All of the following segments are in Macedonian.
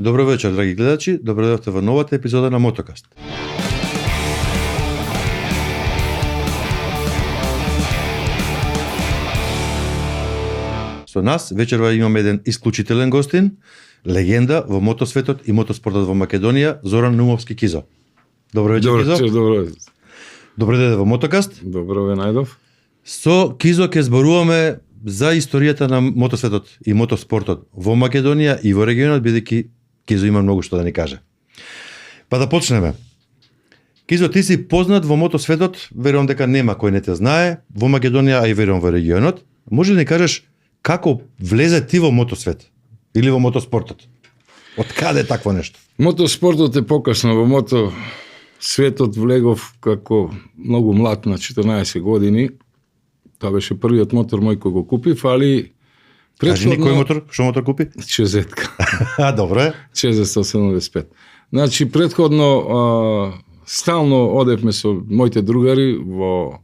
Добро вечер, драги гледачи, добредовте во новата епизода на Мотокаст. Со нас вечерва имаме еден исклучителен гостин, легенда во мотосветот и мотоспортот во Македонија, Зоран Наумовски Кизо. Добро вечер, Кизо. Добро. Добре дојде во Мотокаст. Добро ве најдов. Со Кизо ќе зборуваме за историјата на мотосветот и мотоспортот во Македонија и во регионот, бидејќи Кизо има многу што да ни каже. Па да почнеме. Кизо, ти си познат во мотосветот, верувам дека нема кој не те знае, во Македонија, а и верувам во регионот. Може да ни кажеш како влезе ти во мотосвет или во мотоспортот? Од каде такво нешто? Мотоспортот е покасно, во мотосветот влегов како многу млад, на 14 години. Тоа беше првиот мотор мој кој го купив, али Кажи ни кој мотор, што мотор купи? Чезетка. Добро е. Чезет 175. Значи, предходно стално одевме со моите другари во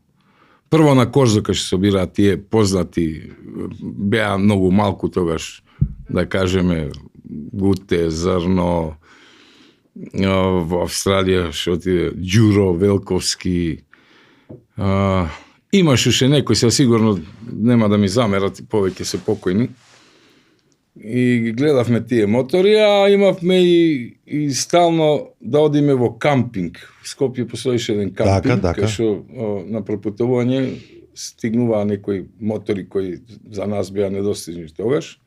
прво на Корзока што собираат тие познати, беа многу малку тогаш, да кажеме, Гуте, Зрно, во Австралија што тие Ѓуро, Велковски, имаш уште некои, се сигурно нема да ми замерат, повеќе се покојни. И гледавме тие мотори, а имавме и стално да одиме во кампинг. В Скопје постоеше еден кампинг, кај што на пропутување стигнуваа некои мотори кои за нас беа недостижни тогаш.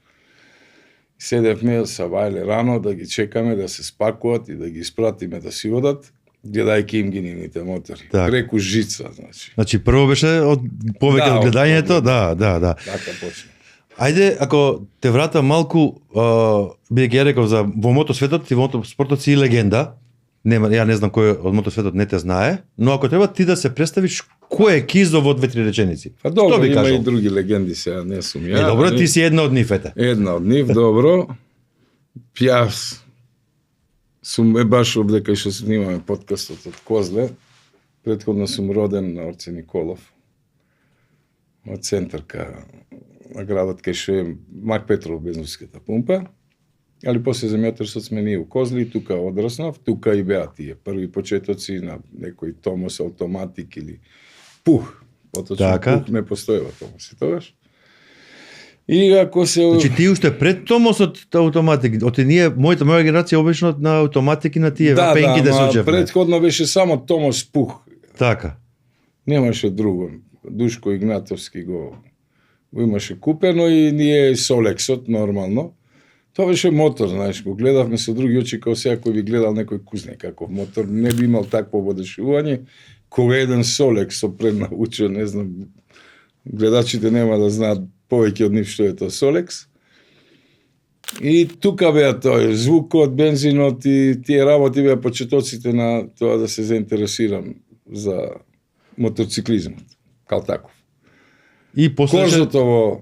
Седевме са вајле рано да ги чекаме да се спакуваат и да ги испратиме да си одат, гледајќи им ги нивните мотори. Преку жица, значи. Значи прво беше повеќе од гледањето, да. Така почна. Ајде, ако те врата малку, бидејќи ја реков за во мотосветот и во мотоспортот си легенда. Ја не знам кој од мотосветот не те знае, но ако треба ти да се представиш кој е Кизо во 2-3 реченици. Па добро, има и други легенди сега, не сум ја. Добро, ти си една од нив, ете. Една од нив, добро. Јас сум баш обдека што снимаме подкастот од Козле. Претходно сум роден на Орце Николов. Од центарка на градот кај што е Мак Петров бензинската пумпа. Али после земјотресот сме ние у Козли, тука одраснав, тука и беа тие први почетоци на некој Томос автоматик или Пух. Поточно Пух не постоева Томос и тогаш. И ако се... Значи ти уште пред Томосот автоматик, ние, моја генерација обично на автоматики на тие пенки да се учевме. Да, предходно беше само Томос Пух. Така. Немаше друго. Душко Игнатовски го имаше купено и ние Солексот нормално. Тоа беше мотор, знаеш, го гледавме со други очи, као сега кој би гледал некој кузне каков мотор, не би имал такво водешување, кога еден Солекс со преднаучен, не знам, гледачите нема да знаат повеќе од нив што е тоа Солекс. И тука беа тој звукот, бензинот и тие работи беа почетоците на тоа да се заинтересирам за мотоциклизмот, као таков. И после Корзото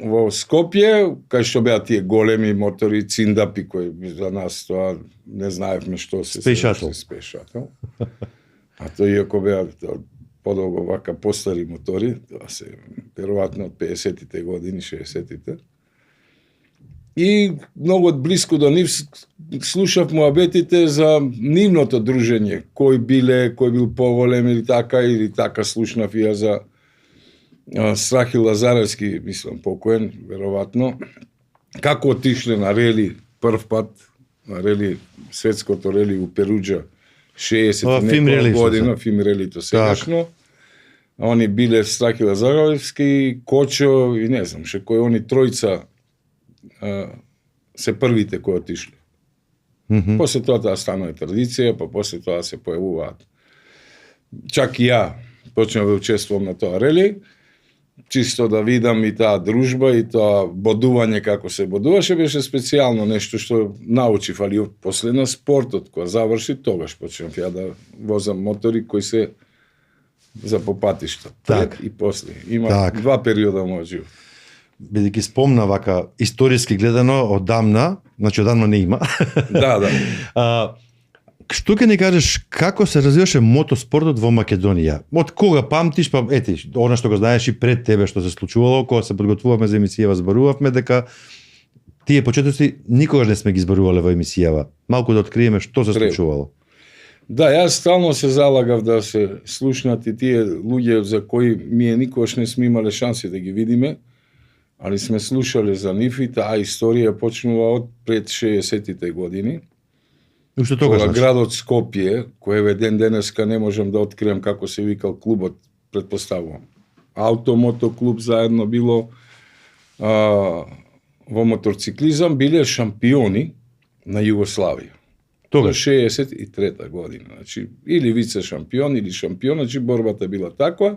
во Скопје, кај што беа тие големи мотори, циндапи, кои за нас тоа не знаевме што се Спешатл. А тоа иако беа подолго вака постари мотори, тоа се веројатно од 50-тите години, 60-тите. И многу блиску до нив слушав муабетите за нивното дружење, кој бил поголем или така слушнав и ја за Страхил Лазаревски, мислам, покоен, веројатно, како отишле на рели прв пат, на рели, светското рели у Перуџа, 60 година, Фим релито сегашно. Они биле Страхил Лазаревски, Кочо и не знам, ше кој они тројца се првите кои отишле. После тоа таа станува традиција, па после тоа се појавуваат. Чак и ја почнав да учествувам на тоа рели, чисто да видам и таа дружба и тоа бодување како се бодуваше, беше специјално нешто што научив, али после на спортот, кога заврши, тогаш почнав ја да возам мотори кои се за по патишта. Пред и после. Има два периода мој живот. Бидејќи спомна вака историски гледано одамна, значи одамна не има. Да. Што ќе ни кажеш како се развиваше мотоспортот во Македонија? Од кога памтиш, па ети, она што го знаеш и пред тебе што се случувало, кога се подготвувавме за емисија, зборувавме дека Тие почетоци никогаш не сме ги зборувале во емисијава. Малку да откриеме што се случувало. Да, јас стално се залагав да се слушнат и тие луѓе за кои ние никогаш не сме имале шанси да ги видиме, али сме слушале за нив и таа историја почнува од пред 60-тите години. Уште тогаш, значи? Градот Скопје, кој ден денеска не можам да открием како се викал клубот, предпоставувам. Автомото клуб заедно било во моторциклизам, биле шампиони на Југославија. Тогаш 63-та година, значи или вице шампион или шампион, значи борбата била таква.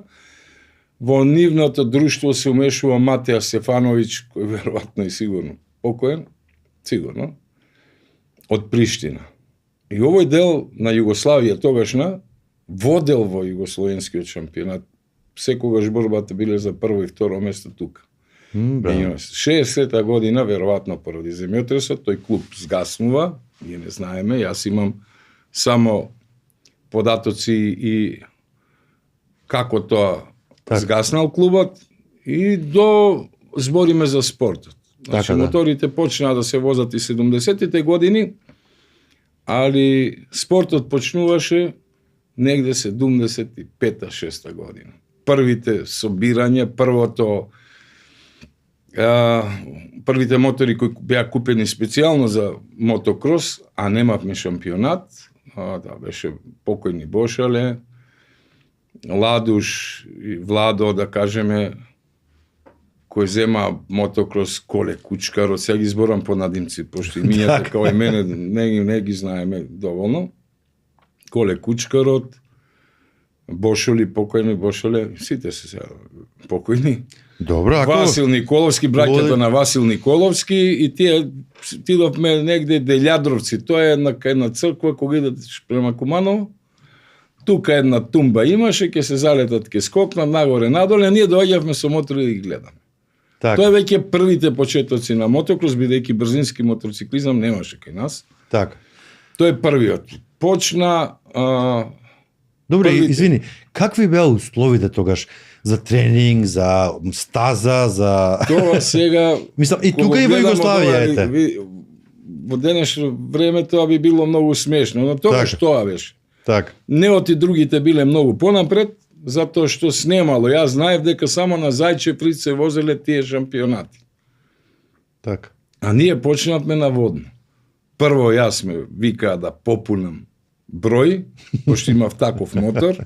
Во нивното друштво се умешува Матеја Стефановиќ, кој веројатно и сигурно покоен, сигурно, од Приштина. И овој дел на Југославија тогашна водел во југословенскиот шампионат. Секогаш борбата биле за прво и второ место тука. 60-та година, веројатно поради земјотресот, тој клуб згаснува, ние не знаеме, јас имам само податоци и како тоа згаснал клубот и до збориме за спортот. Значи, моторите почнаа да се возат и 70-тите години, али спортот почнуваше негде 75-6 година. Првите собирања, првите мотори кои беа купени специјално за мотокрос, а немавме шампионат, да беше покојни Бошале, Ладуш и Владо, да кажеме, кој зема мотокрос, Коле Кучкарот, сега ги зборам по надимци, пошто и мињата као и мене не ги знаеме доволно. Коле Кучкарот, Бошоли, покојни Бошоле, сите се сега покојни. Добро, ако... Васил Николовски, браќата на Васил Николовски и тие тидовме негде Делјадровци, тоа е една црква кога идеш према Куманово. Тука една тумба имаше, ќе се залетат, ќе скокнат нагоре надоле, ние доаѓавме со мотори да ги гледаме. Так. Тоа е веќе првите почетоци на мотокрос, бидејќи брзински мотоциклизам немаше кај нас. Так. Тоа е првиот. Почна Добре, извини, какви беа условите тогаш за тренинг, за стаза, за тоа сега мислам и тука и во Југославија ете. Во денешно време тоа би било многу смешно, но тогаш тоа беше. Так. Неоти другите биле многу понапред, затоа што снемало. Јас знаев дека само на Зајчев се возеле тие шампионати. Так. А ние почнавме на водно. Прво јас ме викаа да попунам број, пошто имав таков мотор.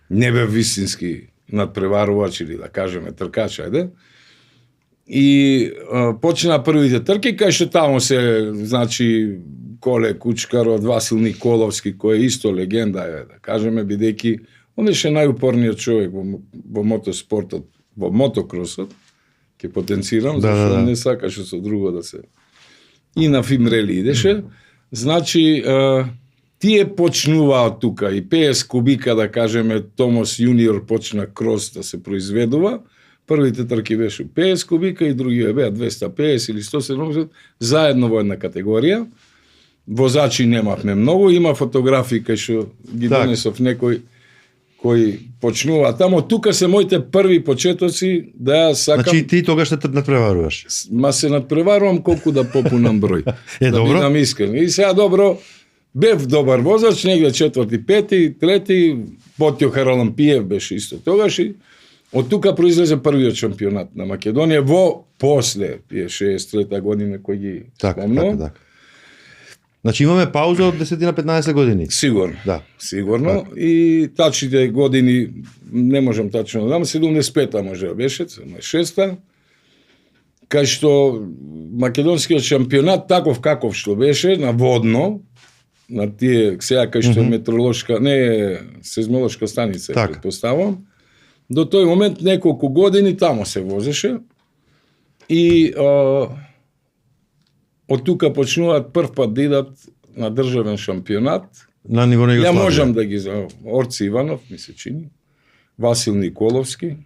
Не бе вистински надпреварувач или да кажеме тркач, ајде. И почна првите трки, кај што таму се, значи, Коле Кучкарот, Васил Николовски, кој е исто легенда, да кажеме, бидејќи он беше најупорниот човек во мотоспортот, во мотокросот, ќе потенцирам, зашто не сакаше со друго да се... И на Фимрели идеше. Значи, тие почнуваат тука, и 50 кубика, да кажеме, Томос Јуниор почна крос да се произведува. Првите трки беше 50 кубика и другите беа 250 или 170, заедно во една категорија. Возачи немавме многу, има фотографии кај што ги донесов некој кои почнува тамо. Тука се моите први почетоци да ја сакам... Значи ти тогаш се надпреваруваш? Ма се надпреварувам колку да попунам број. Да бидам искрен. И сега добро, бев добар возач, негде четврти, пети, трети, Ботјо Харалампиев беше исто тогаш и од тука произлезе првиот шампионат на Македонија во после 63-та година кој ги спомнувам. Така. Значи имаме пауза од 10 на 15 години. Сигурно. Да. Сигурно. Так. И тачните години не можам тачно да дам, 75-та може да беше, 76-та. Кај што македонскиот шампионат таков каков што беше на водно, на тие сега кај што метеоролошка, не сезмолошка станица, предпоставам. До тој момент неколку години тамо се возеше и од тука почнуваат прв пат да идат на државен шампионат. На ниво на Југославија. Ја можам да ги знам. Орци Иванов, ми се чини, Васил Николовски,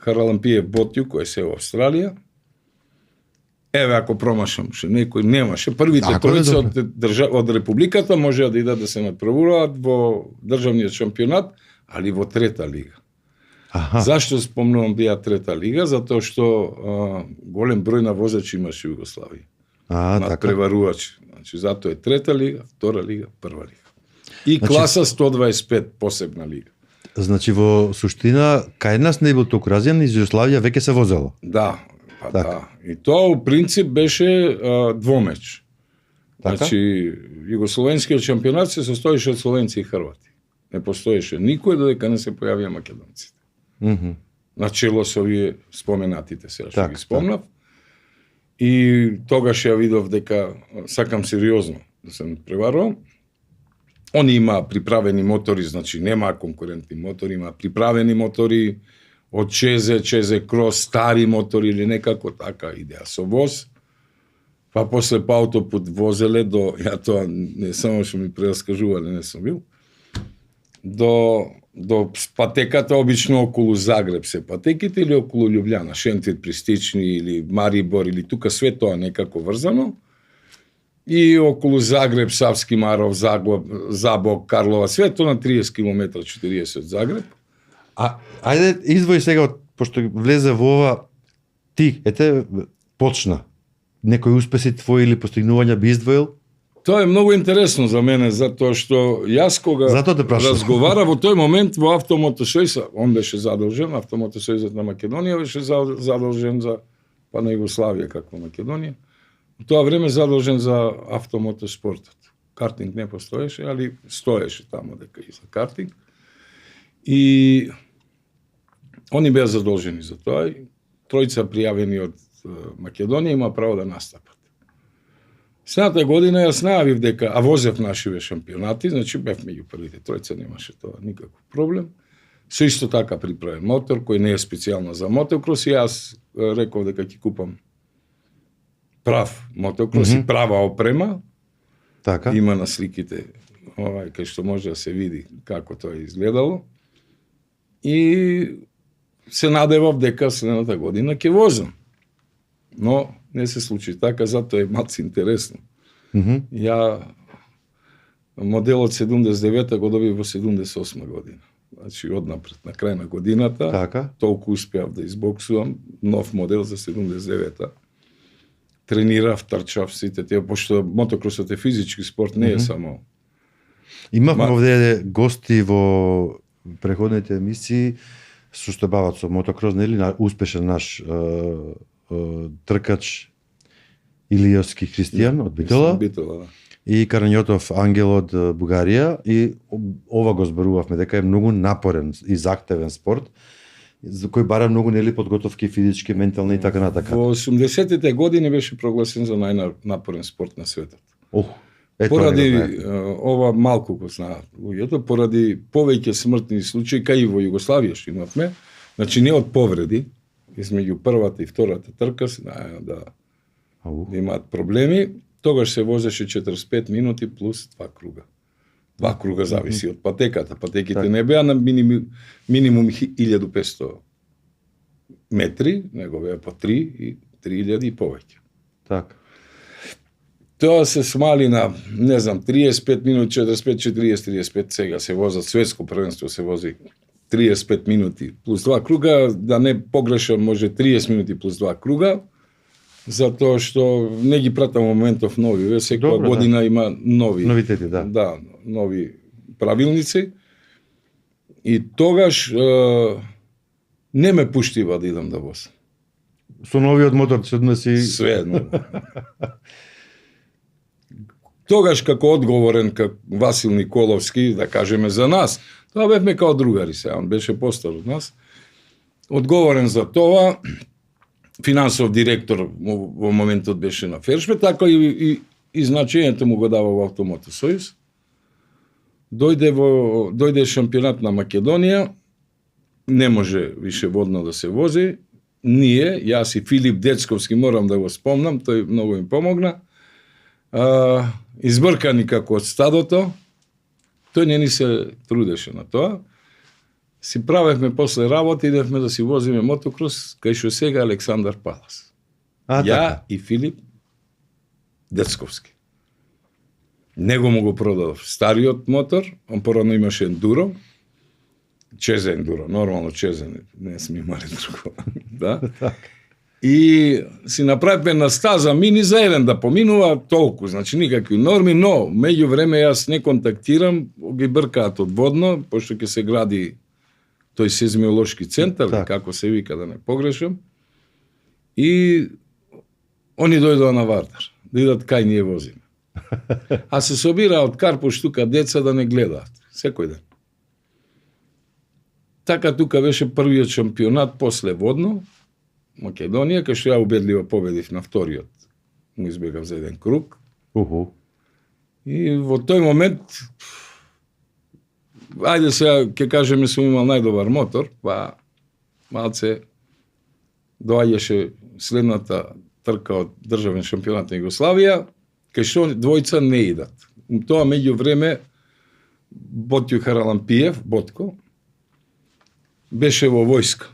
Харалампиев Ботју, кој се во Австралија. Еве, ако промашам, ше некој немаше. Првите тројца од Републиката можеа да идат да се надпреваруваат во државниот шампионат, али во трета лига. Зашто спомнувам бија трета лига? Затоа што голем број на возачи имаше во Југославија. Надпреварувачи. Значи, затоа е трета лига, втора лига, прва лига. И класа 125, посебна лига. Значи, во суштина, кај нас не бил толку развиен, из Југославија веќе се возело. Да, да. И тоа, у принцип, беше двомеч. Значи, југословенскиот шампионат се состоеше од словенци и хрвати. Не постоеше никој додека не се појавија македонците. Начело со овие споменатите, сега што ги спомнав. И тогаш ја видов дека сакам сериозно да се преварувам. Они има приправени мотори, значи нема конкурентни мотори, има приправени мотори од Чезе Крос, стари мотори или некако така идеја со воз. Па после по аутопут возеле до, ја тоа не само што ми прераскажувале, не сум бил, до патеката обично околу Загреб се патеките или околу Љубљана, Шентвир, Пристични или Марибор или тука све тоа некако врзано. И околу Загреб, Савски Маров, Забок, Карлова, све тоа на 30 км, 40 од Загреб. Ајде, издвој сега, пошто влезе во ова, ти, почна. Некои успеси твои или постигнувања би издвоил? Тоа е многу интересно за мене, затоа што јас кога разговара во тој момент во Автомотосојуз, он беше задолжен, Автомотосојузот на Македонија беше задолжен за, па на Југославија како Македонија. Во тоа време задолжен за автомотоспортот. Картинг не постоеше, али стоеше таму дека и за картинг. И они беа задолжени за тоа. Тројца пријавени од Македонија има право да настапат. Следната година јас најавив дека, а возев нашиве шампионати, значи бев меѓу првите тројца, немаше тоа никаков проблем. Со исто така приправен мотор, кој не е специјално за мотокрос, и јас реков дека ќе купам прав мотокрос и права опрема. Така. Има на сликите, кај што може да се види како тоа изгледало. И се надевав дека следната година ќе возам. Но не се случи така, затоа е малку интересно. Ја моделот 79-та го добив во 78 година. Значи однапред, на крај на годината, така. Толку успеав да избоксувам нов модел за 79-та. Тренирав, трчав сите тие, пошто мотокросот е физички спорт, не е само. Имавме овде гости во преходните емисии што се бават со мотокрос, нели, успешен наш тркач Илијовски Христијан од Битола, да. И Карањотов Ангел од Бугарија, и ова го зборувавме дека е многу напорен и захтевен спорт, за кој бара многу нели подготовки физички, ментални и така натака. Во 80-тите години беше прогласен за најнапорен спорт на светот. Поради ова малку го знаат луѓето, поради повеќе смртни случаи кај и во Југославија што имавме, значи не од повреди, измеѓу првата и втората трка се да имаат проблеми, тогаш се возеше 45 минути плюс 2 круга. 2 круга зависи од патеката. Патеките не беа на минимум 1500 метри, него беа по 3 и 3000 и повеќе. Така. Тоа се смали на, не знам, 35 минути, 45, 40, 35, сега се возат, светско првенство се вози 35 минути плюс 2 круга, да не погрешам, може 30 минути плюс 2 круга, затоа што не ги пратам моментов нови, секоја година има новитети, да. Да, нови правилници. И тогаш не ме пуштива да идам да возам. Со новиот мотор се односи све едно. Тогаш како одговорен како Васил Николовски, да кажеме за нас, тоа бевме као другари се, он беше постар од нас. Одговорен за тоа, финансов директор во моментот беше на Фершпе, така и значењето му го дава во Автомотосојуз. Дојде шампионат на Македонија, не може више водно да се вози. Ние, јас и Филип Децковски, морам да го спомнам, тој многу им помогна. Избркани како од стадото, тој не ни се трудеше на тоа. Си правевме после работа, идевме да си возиме мотокрос, кај што сега Александар Палас. Ја и Филип Децковски. Него му го продадов стариот мотор, он порано имаше ендуро, Чезе ендуро, нормално чезе, не сме имали друго. Да? И си направивме на стаза мини за еден да поминува толку, значи никакви норми, но меѓу време јас не контактирам, ги бркаат одводно, пошто ќе се гради тој сеизмиолошки центар, како се вика да не погрешам, и они дојдоа на Вардар, да идат кај ние возиме. А се собираа од Карпош тука деца да не гледаат, секој ден. Така тука беше првиот шампионат после водно, Македонија, кај што ја убедливо победив на вториот. Му избегав за еден круг. И во тој момент, ајде сега ќе кажеме сум имал најдобар мотор, па малце доаѓаше следната трка од државен шампионат на Југославија, кај што двојца не идат. Тоа меѓу време Ботју Харалампиев, Ботко, беше во војска.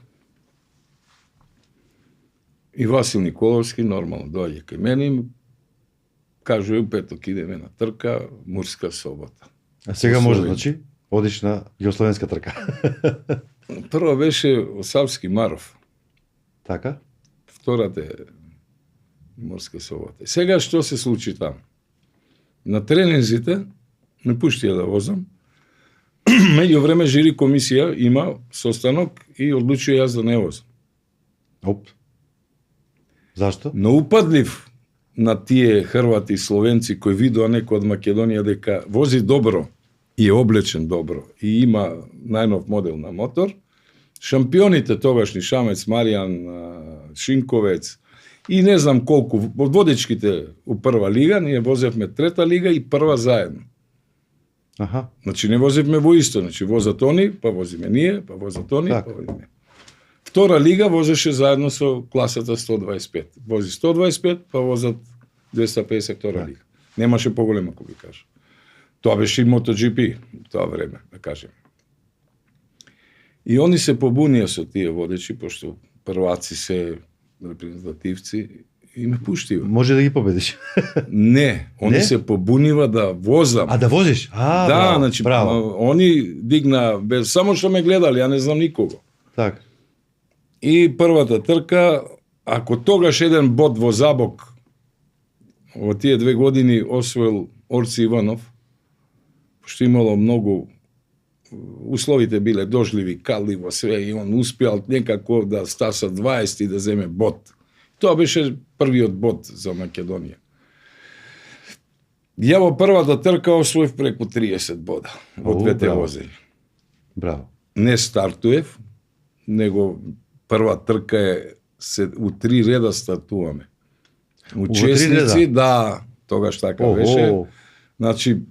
И Васил Николовски нормално доаѓа кај мене и кажува у петок идеме на трка Мурска Собота. А сега може, значи, одиш на југословенска трка. Прво беше Савски Маров. Така? Втората е Мурска Собота. Сега што се случи таму? На тренинзите ме пуштија да возам. Меѓу време жири комисија има состанок и одлучија јас да не возам. Оп. Зашто? Но упадлив на тие хрвати и словенци кои видоа некој од Македонија дека вози добро и е облечен добро и има најнов модел на мотор, шампионите тогашни Шамец, Маријан, Шинковец и не знам колку, од водечките у прва лига, ние возевме трета лига и прва заедно. Аха. Значи не возевме во исто, значи возат они, па возиме ние, па возат они, па возиме. Втора лига возеше заедно со класата 125. Вози 125, па возат 250 втора лига. Немаше поголема, ако ви кажа. Тоа беше и MotoGP тоа време, да кажем. И они се побунија со тие водечи, пошто прваци се репрезентативци, и ме пуштива. Може да ги победиш. Не, они се побунива да возам. А да возиш? Да, браво, значи, браво. они дигна, без, само што ме гледали, ја не знам никого. Так. И првата трка, ако тогаш еден бод во Забок во тие 2 години освоил Орци Иванов, што имало многу, условите биле дожливи, каливо, све, и он успеал некако да стаса 20 и да земе бод. Тоа беше првиот бод за Македонија. Ја во првата трка освоив преку 30 бода во двете возења. Браво. Не стартуев, него прва трка е у 3 реда стартуваме. Учесници, да, тогаш така беше. Значи,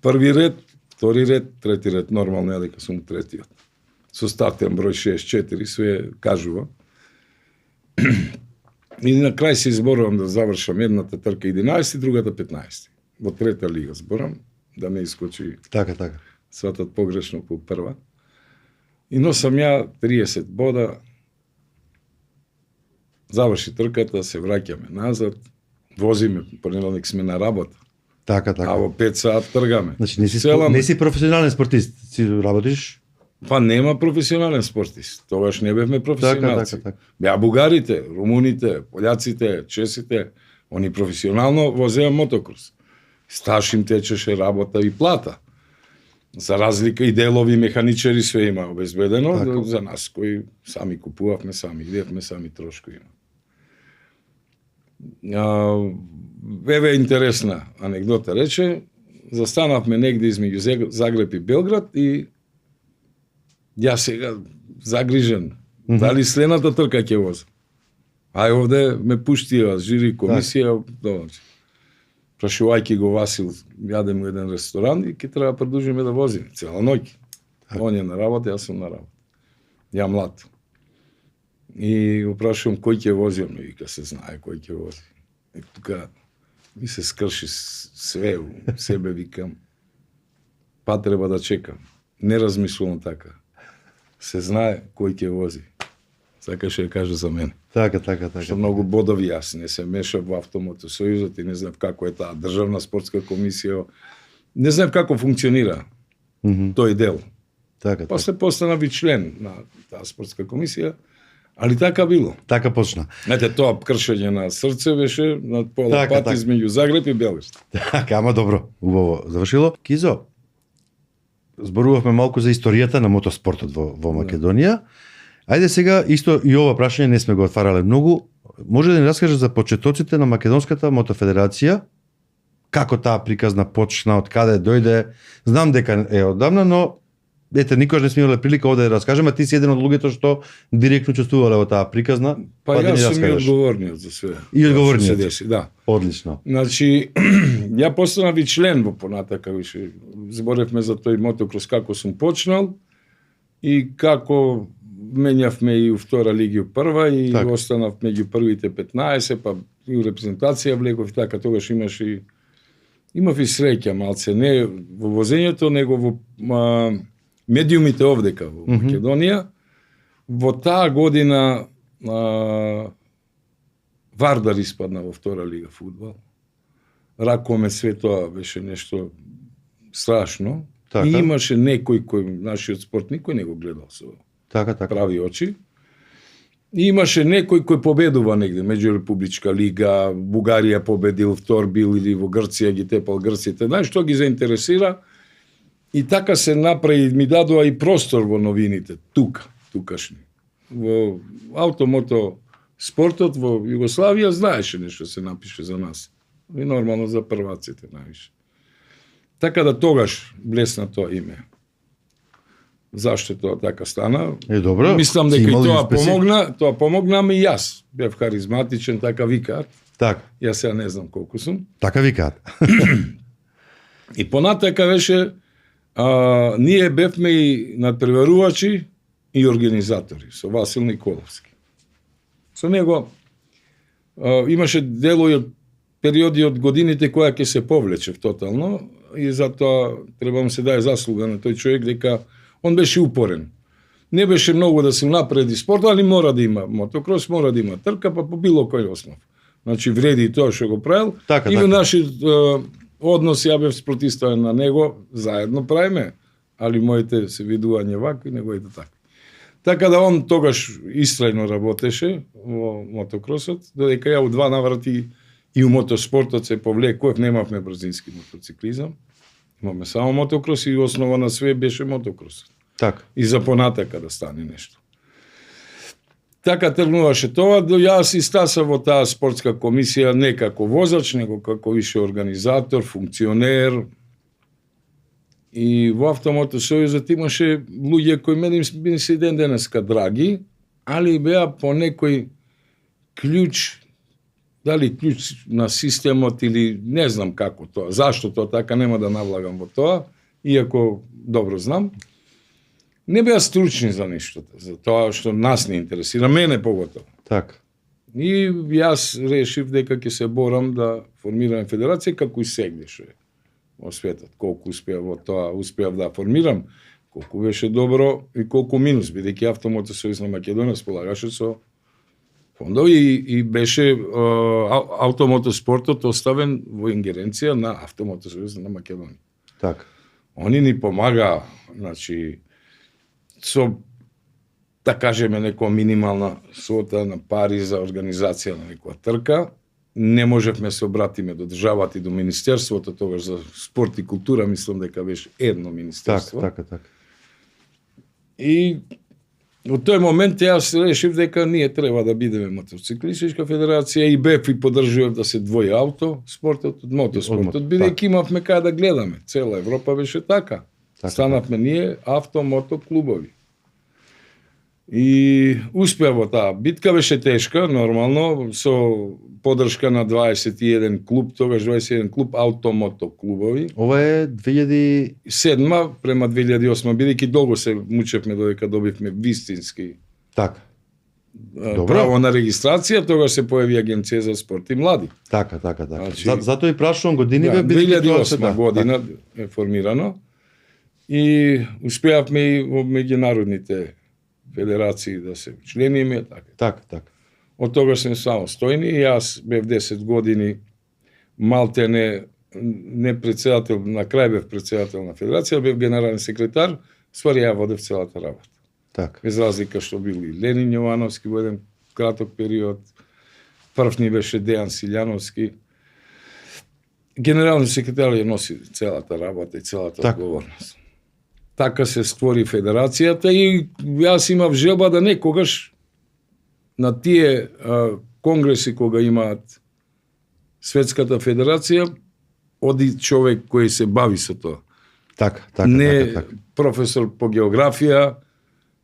први ред, втори ред, трети ред, нормално е дека сум третиот. Со стартен број 64, све кажува. И на крај се изборувам да завршам едната трка 11, другата 15. Во трета лига зборам, да не искочи. Така, така. Сватат погрешно по прва. И носам ја 30 бода, заврши трката, се враќаме назад, возиме, понеделник сме на работа. Така, така. А во 5 саат тргаме. Значи не си професионален спортист, си работиш? Па нема професионален спортист. Тогаш не бевме професионалци. Така, така. Беа бугарите, румуните, пољаците, чесите, они професионално возеа мотокрос. Стаж им течеше работа и плата. За разлика и делови, механичари, све има обезбедено, така. За нас кои сами купувавме, сами идевме, сами трошкови има. Еве интересна анегдота рече, застанавме негде измеѓу Загреб и Белград и ја сега загрижен, дали следната трка ќе возам. Ај овде ме пуштија жири комисија, прашувајќи го Васил, јадем у еден ресторан и ќе треба да продолжиме да возиме цела ноќ. Он е на работа, јас сум на работа. Ја млад. И го прашувам кој ќе вози, он вика се знае кој ќе вози. И тука ми се скрши све у себе, викам. Па треба да чекам. Не размислувам така. Се знае кој ќе вози. Сакаше да каже за мене. Така, така, така. Што многу бодови, јас не се мешав во Автомотосојузот и не знам како е таа државна спортска комисија. Не знам како функционира тој дел. Така. После постанав и член на таа спортска комисија, али така било. Така почна. Ете, тоа кршење на срце беше на пола Така, пат така. измеѓу Загреб и Белград. Така, ама добро, убаво завршило. Кизо, зборувавме малку за историјата на мотоспортот во Македонија. Ајде сега, исто и ова прашање не сме го отварале многу. Може да ни раскажеш за почетоците на Македонската мотофедерација? Како таа приказна почна, од каде дојде? Знам дека е оддавна, но ете, никош не сме имале прилика овде да раскажеме, а ти си еден од луѓето што директно учествувале во таа приказна. Па да ни јас сум и раскажеш. одговорниот за све. И одговорниот. Што се деси, да. Одлично. Значи, ја постанав и член во понатака, више, зборевме за тој мотокрос како сум почнал и како менјавме и у втора лиги у прва и Так. останав меѓу првите 15, па и у репрезентација влегов и така, тогаш имав и среќа малце, не во возењето, него во медиумите овдека во Македонија. Во таа година Вардар испадна во втора лига фудбал. Ракоме све тоа беше нешто страшно. Така. И имаше некој кој нашиот спорт никој не го гледал со Така. прави очи. И имаше некој кој победува негде, меѓурепубличка лига, Бугарија победил, втор бил или во Грција ги тепал грците. Знаеш што ги заинтересира? И така се направи, ми дадоа и простор во новините, тукашни. Во автомото спортот во Југославија знаеше нешто се напише за нас. И нормално за прваците највише. Така да тогаш блесна тоа име. Зашто тоа така стана? Е, добро. Мислам Си дека и имал тоа помогна, ами и јас бев харизматичен, така викаат. Така. Јас сега не знам колку сум. Така викаат. И понатака беше, ние бевме и надпреварувачи и организатори со Васил Николовски. Со него имаше делои од периоди од годините која ќе се повлече тотално и затоа треба му се даде заслуга на тој човек дека он беше упорен. Не беше многу да се напреди спорт, али мора да има мотокрос, мора да има трка, па по било кој основ. Значи вреди тоа што го правил. Така, и во така. нашиот однос ја бев спротивставен на него, заедно правиме, али моите се видување вако и неговите така. Така да он тогаш истрајно работеше во мотокросот, додека ја у два наврати и у мотоспортот се повлекував, немавме брзински мотоциклизам. Имаме само мотокрос и основа на све беше мотокросот. Така. И за понатака да стане нешто. Така тргнуваше тоа, јас и стаса во таа спортска комисија не како возач, него како више организатор, функционер. И во Автомото сојузот имаше луѓе кои мене ми се ден денеска драги, али беа по некој клjuč, дали клjuč на системот или не знам како тоа, зашто тоа така, нема да навлагам во тоа, иако добро знам. Не беа стручни за нештото, за тоа што нас не интересира, мене поготово. Така. И јас решив дека ќе се борам да формирам федерација како и сегде што е во светот. Колку успеав во тоа, успеав да формирам, колку беше добро и колку минус, бидејќи Автомото сојуз на Македонија сполагаше со фондови и беше автомото спортот оставен во ингеренција на Автомото сојуз на Македонија. Така. Они ни помагаа, значи, со, да кажеме, некоја минимална свота на пари за организација на некоја трка. Не можевме се обратиме до државата и до министерството, тогаш за спорт и култура, мислам дека беше едно министерство. Така. И од тој момент јас решив дека ние треба да бидеме мотоциклистичка федерација и бев и поддржував да се двои авто спортот од мотоспортот, бидејќи имавме каде да гледаме. Цела Европа беше така. Станавме ние авто-мото клубови. И успеав во таа битка, беше тешка, нормално, со поддршка на 21 клуб, тогаш 21 клуб автомото клубови. Ова е 2007 према 2008, бидејќи долго се мучевме додека добивме вистински Така. право на регистрација, тогаш се појави агенција за спорт и млади. Така. Значи, Затоа и прашувам годиниве, Да, 2008 година е формирано и успеавме и во меѓународните федерации да се члениме, така. Така. Од тогаш сме самостојни и јас бев 10 години малте не председател, на крај бев председател на федерација, бев генерален секретар, ствари ја водев целата работа. Така. Без разлика што бил и Ленин Јовановски во еден краток период, прв ни беше Дејан Силјановски. Генералниот секретар ја носи целата работа и целата одговорност. Така се створи федерацијата и јас имав желба да некогаш на тие конгреси кога имаат Светската федерација, оди човек кој се бави со тоа. Така. Не професор по географија,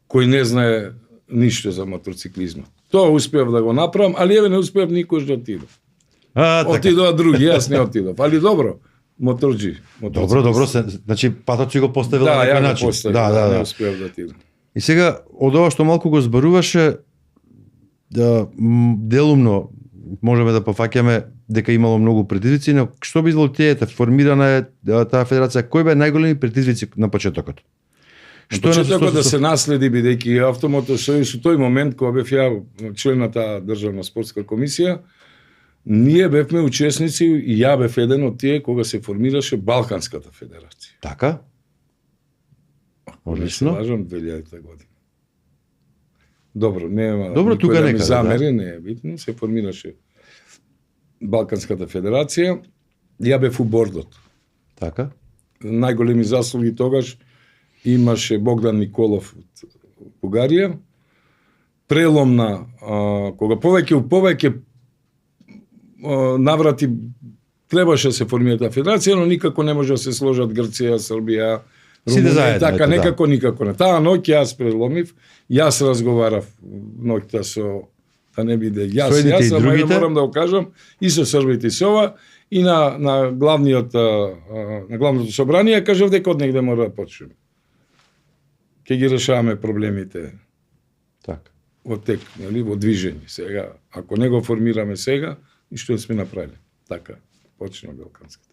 кој не знае ништо за мотоциклизмот. Тоа успеав да го направам, али еве не успеав никош да отидам. Отидоа други, јас не отидов. Али добро, моторџи. Добро, значи патот си го поставил на некој начин. Да, не успеав да отидам. И сега, од ова што малку го зборуваше, делумно можеме да пофаќаме дека имало многу предизвици, но што би излотиете, формирана е таа федерација, кои беа најголеми предизвици на почетокот? Што почетокот да се наследи, бидејќи Автомотосојуз у тој момент кога бев ја член на таа државна спортска комисија, ние бевме учесници и ја бев еден од тие кога се формираше Балканската федерација. Така? Одлично. Важам 2000 година. Добро, нема. Добро, тука нека замери, не е битно, се формираше Балканската федерација. Ја бев у бордот. Така. Најголеми заслуги тогаш имаше Богдан Николов од Бугарија. Преломна, кога повеќе наврати требаше да се формира таа федерација, но никако не може да се сложат Грција, Србија, Румунија, така никако не. Таа ноќ јас преломив, јас разговарав ноќта со, да не биде јас, ама морам да го кажам, и со србите и со ова, и на главното собрание кажав дека од негде мора да почнеме. Ке ги решаваме проблемите. Така. Во тек, нели, во движење. Сега, ако не го формираме сега, и што сме направили. Така, почна Балканската.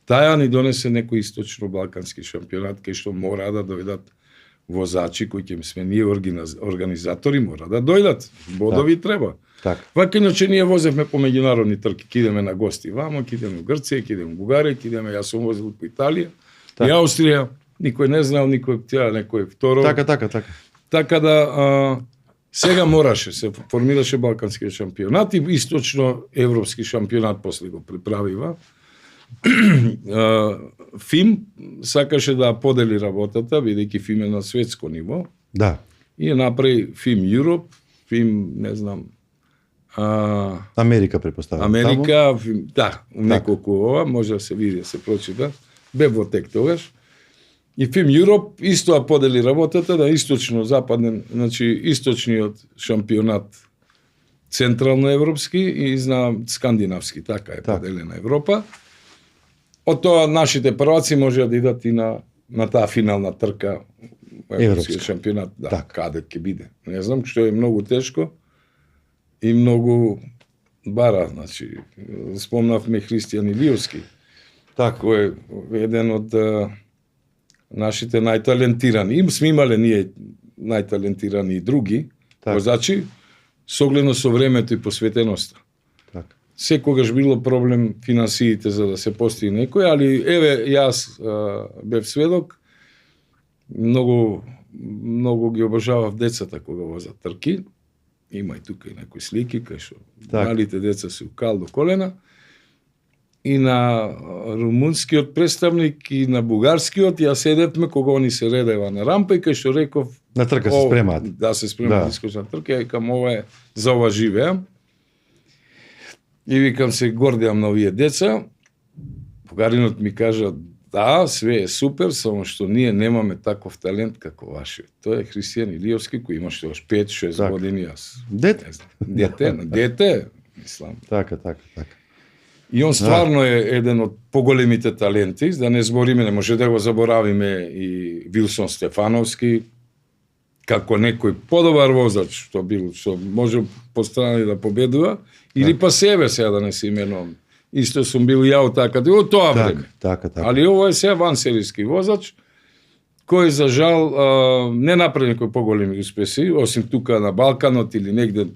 Таја ни донесе некој источно-балкански шампионат, кај што мора да дојдат возачи, кои ќе сме ние организатори, мора да дојдат. Бодови треба. Так. Вака иначе ние возевме по меѓународни трки, кидеме на гости вамо, кидеме во Грција, кидеме во Бугарија, кидеме, јас сум возил по Италија, и Австрија, никој не знал, некој второ. Така. Така да сега мораше, се формираше Балкански шампионат и источно-европски шампионат после го приправива. ФИМ сакаше да подели работата, бидејќи ФИМ е на светско ниво. Да. И направи ФИМ Европ, ФИМ, не знам, Америка препоставам. Америка, да, неколку ова, може да се види, да се прочита. Бе во тек тогаш. И ФИМ Европ исто подели работата да источно-западен, значи источниот шампионат централно европски и скандинавски, така е поделена Европа. Од тоа нашите прваци може да идат и на таа финална трка европскиот шампионат, каде ќе биде. Не знам, што е многу тешко и многу бара, значи спомнавме Христијан Илиевски. Кој е еден од нашите најталентирани. Сме имале ние најталентирани и други возачи, согледно со времето и посветеноста. Секогаш било проблем финансиите за да се постигне некој, али еве јас бев сведок, многу ги обожавав децата кога возат трки. Има и тука и некои слики кај што малите деца се кал до колена. И на румунскиот представник и на бугарскиот ја седевме кога они се редева на рампа и кај што реков на трка се спремаат. Да, се спремаат искочна трка, и кам ова е за ова живеам. И викам се гордеам на овие деца. Бугаринот ми кажа, да, све е супер, само што ние немаме таков талент како вашиот. Тоа е Христијан Илиевски, кој имаше ош 5-6 години, јас. Дете, мислам. Така. И он стварно е еден од поголемите таленти, да не збориме, не може да го заборавиме и Вилсон Стефановски, како некој подобар возач, што може пострани да победува, или па себе сега да не се именувам. Исто сум бил ја од така, од тоа време. Така. Али ово е сега вансеријски возач, кој за жал не направи некои поголеми успеси, осим тука на Балканот или негде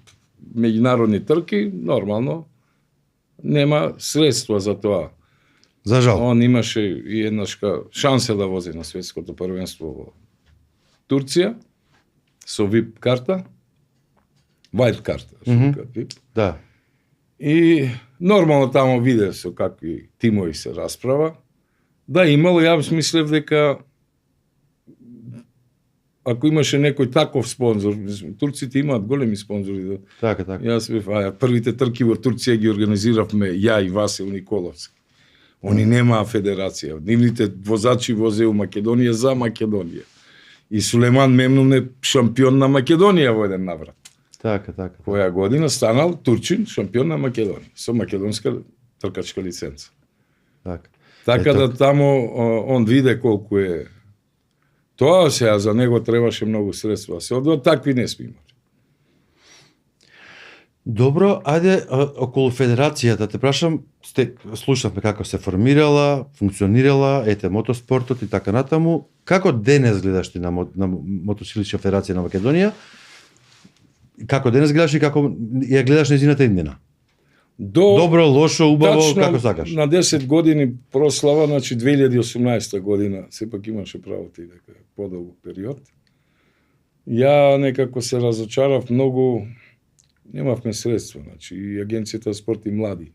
меѓународни трки, нормално, нема средства за тоа. За жал. Он имаше и еднашка шанса да вози на светското првенство во Турција, со VIP карта, white карта, VIP. Да. И нормално тамо виде со какви тимови се расправа, да имало, ја мислев дека ако имаше некој таков спонзор, турците имаат големи спонзори. Така. Јас бев, првите трки во Турција ги организиравме ја и Васил Николовски. Они немаа федерација. Нивните возачи возе у Македонија за Македонија. И Сулеман Мемнун е шампион на Македонија во еден наврат. Така. Која година станал турчин шампион на Македонија со македонска тркачка лиценца. Така да тамо он виде колку е тоа, сега за него требаше многу средства. Се одва такви не сме имали. Добро, ајде околу федерацијата те прашам, слушавме како се формирала, функционирала, мотоспортот и така натаму. Како денес гледаш ти на мотоцикличка федерација на Македонија? Како денес гледаш и како ја гледаш нејзината иднина? Добро, лошо, убаво, тачно, како сакаш? На 10 години прослава, значи 2018 година, сепак имаше право ти дека подолго период. Ја некако се разочарав многу, немавме средства, значи и Агенцијата спорт и млади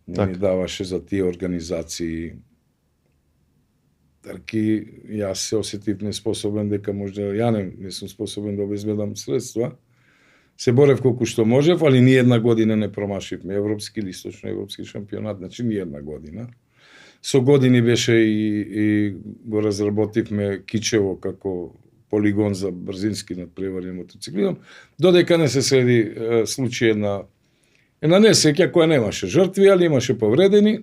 не ни даваше за тие организации. Трки, јас се осетив неспособен дека можда ја не сум способен да обезбедам средства. Се борев колку што можев, али ни една година не промашивме европски или источноевропски шампионат, значи ни една година. Со години беше и го разработивме Кичево како полигон за брзински надпревари мотоциклизам, додека не се следи случај на несреќа која немаше жртви, али имаше повредени,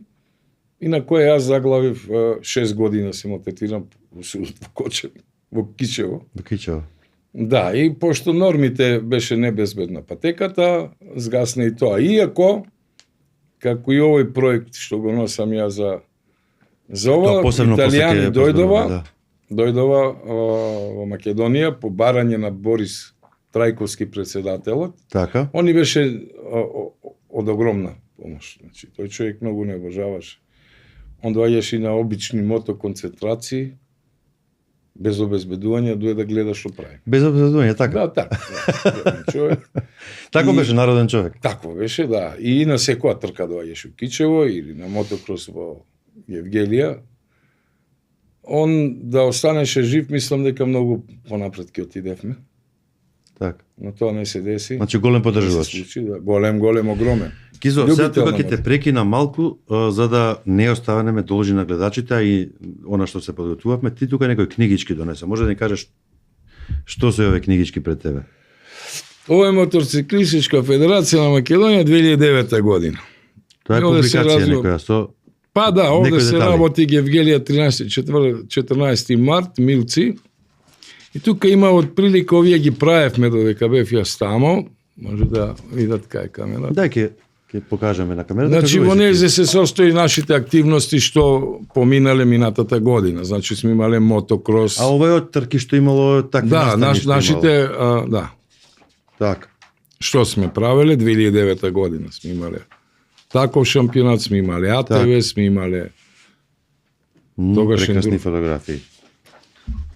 и на која јас заглавив 6 години се мотетирам во Кичево. Во Кичево. Да, и пошто нормите беше небезбедна патеката, згасна и тоа. Иако, како и овој проект што го носам ја за ова, италијани дојдова во Македонија по барање на Борис Трајковски председателот. Така. Они беше од огромна помош. Значи, тој човек многу не обожаваше. Он доаѓаше и на обични мотоконцентрации, без обезбедување, дуе да гледа што прави. Без обезбедување, така? Да, така. Човек. Тако беше народен човек. Тако беше, да. И на секоја трка доаѓаше у Кичево или на мотокрос во Евгелија. Он да останеше жив, мислам дека многу понапред ќе отидевме. Така. Но тоа не се деси. Значи голем поддржувач. Да. Голем, огромен. Кизо, сега тука ќе те прекина малку, за да не оставаме должи на гледачите, а и она што се подготвувавме. Ти тука некои книгички донесе. Може да ни кажеш што се овие книгички пред тебе? Ова е Мотоциклистичка федерација на Македонија 2009 година. Тоа е публикација некоја со... Па да, овде се работи Евгелија 14 март, Милци. И тука има отприлика, овие ги правевме додека бев јас тамо. Може да видат кај камера. Да, ќе покажеме на камерата. Значи, во незе се состои нашите активности што поминале минатата година. Значи, сме имале мотокрос. А ова е од трки што имало такви настани? Да, нашите, да. Така. Што сме правеле 2009 година сме имале. Таков шампионат сме имале, АТВ сме имале. Прекрасни фотографии.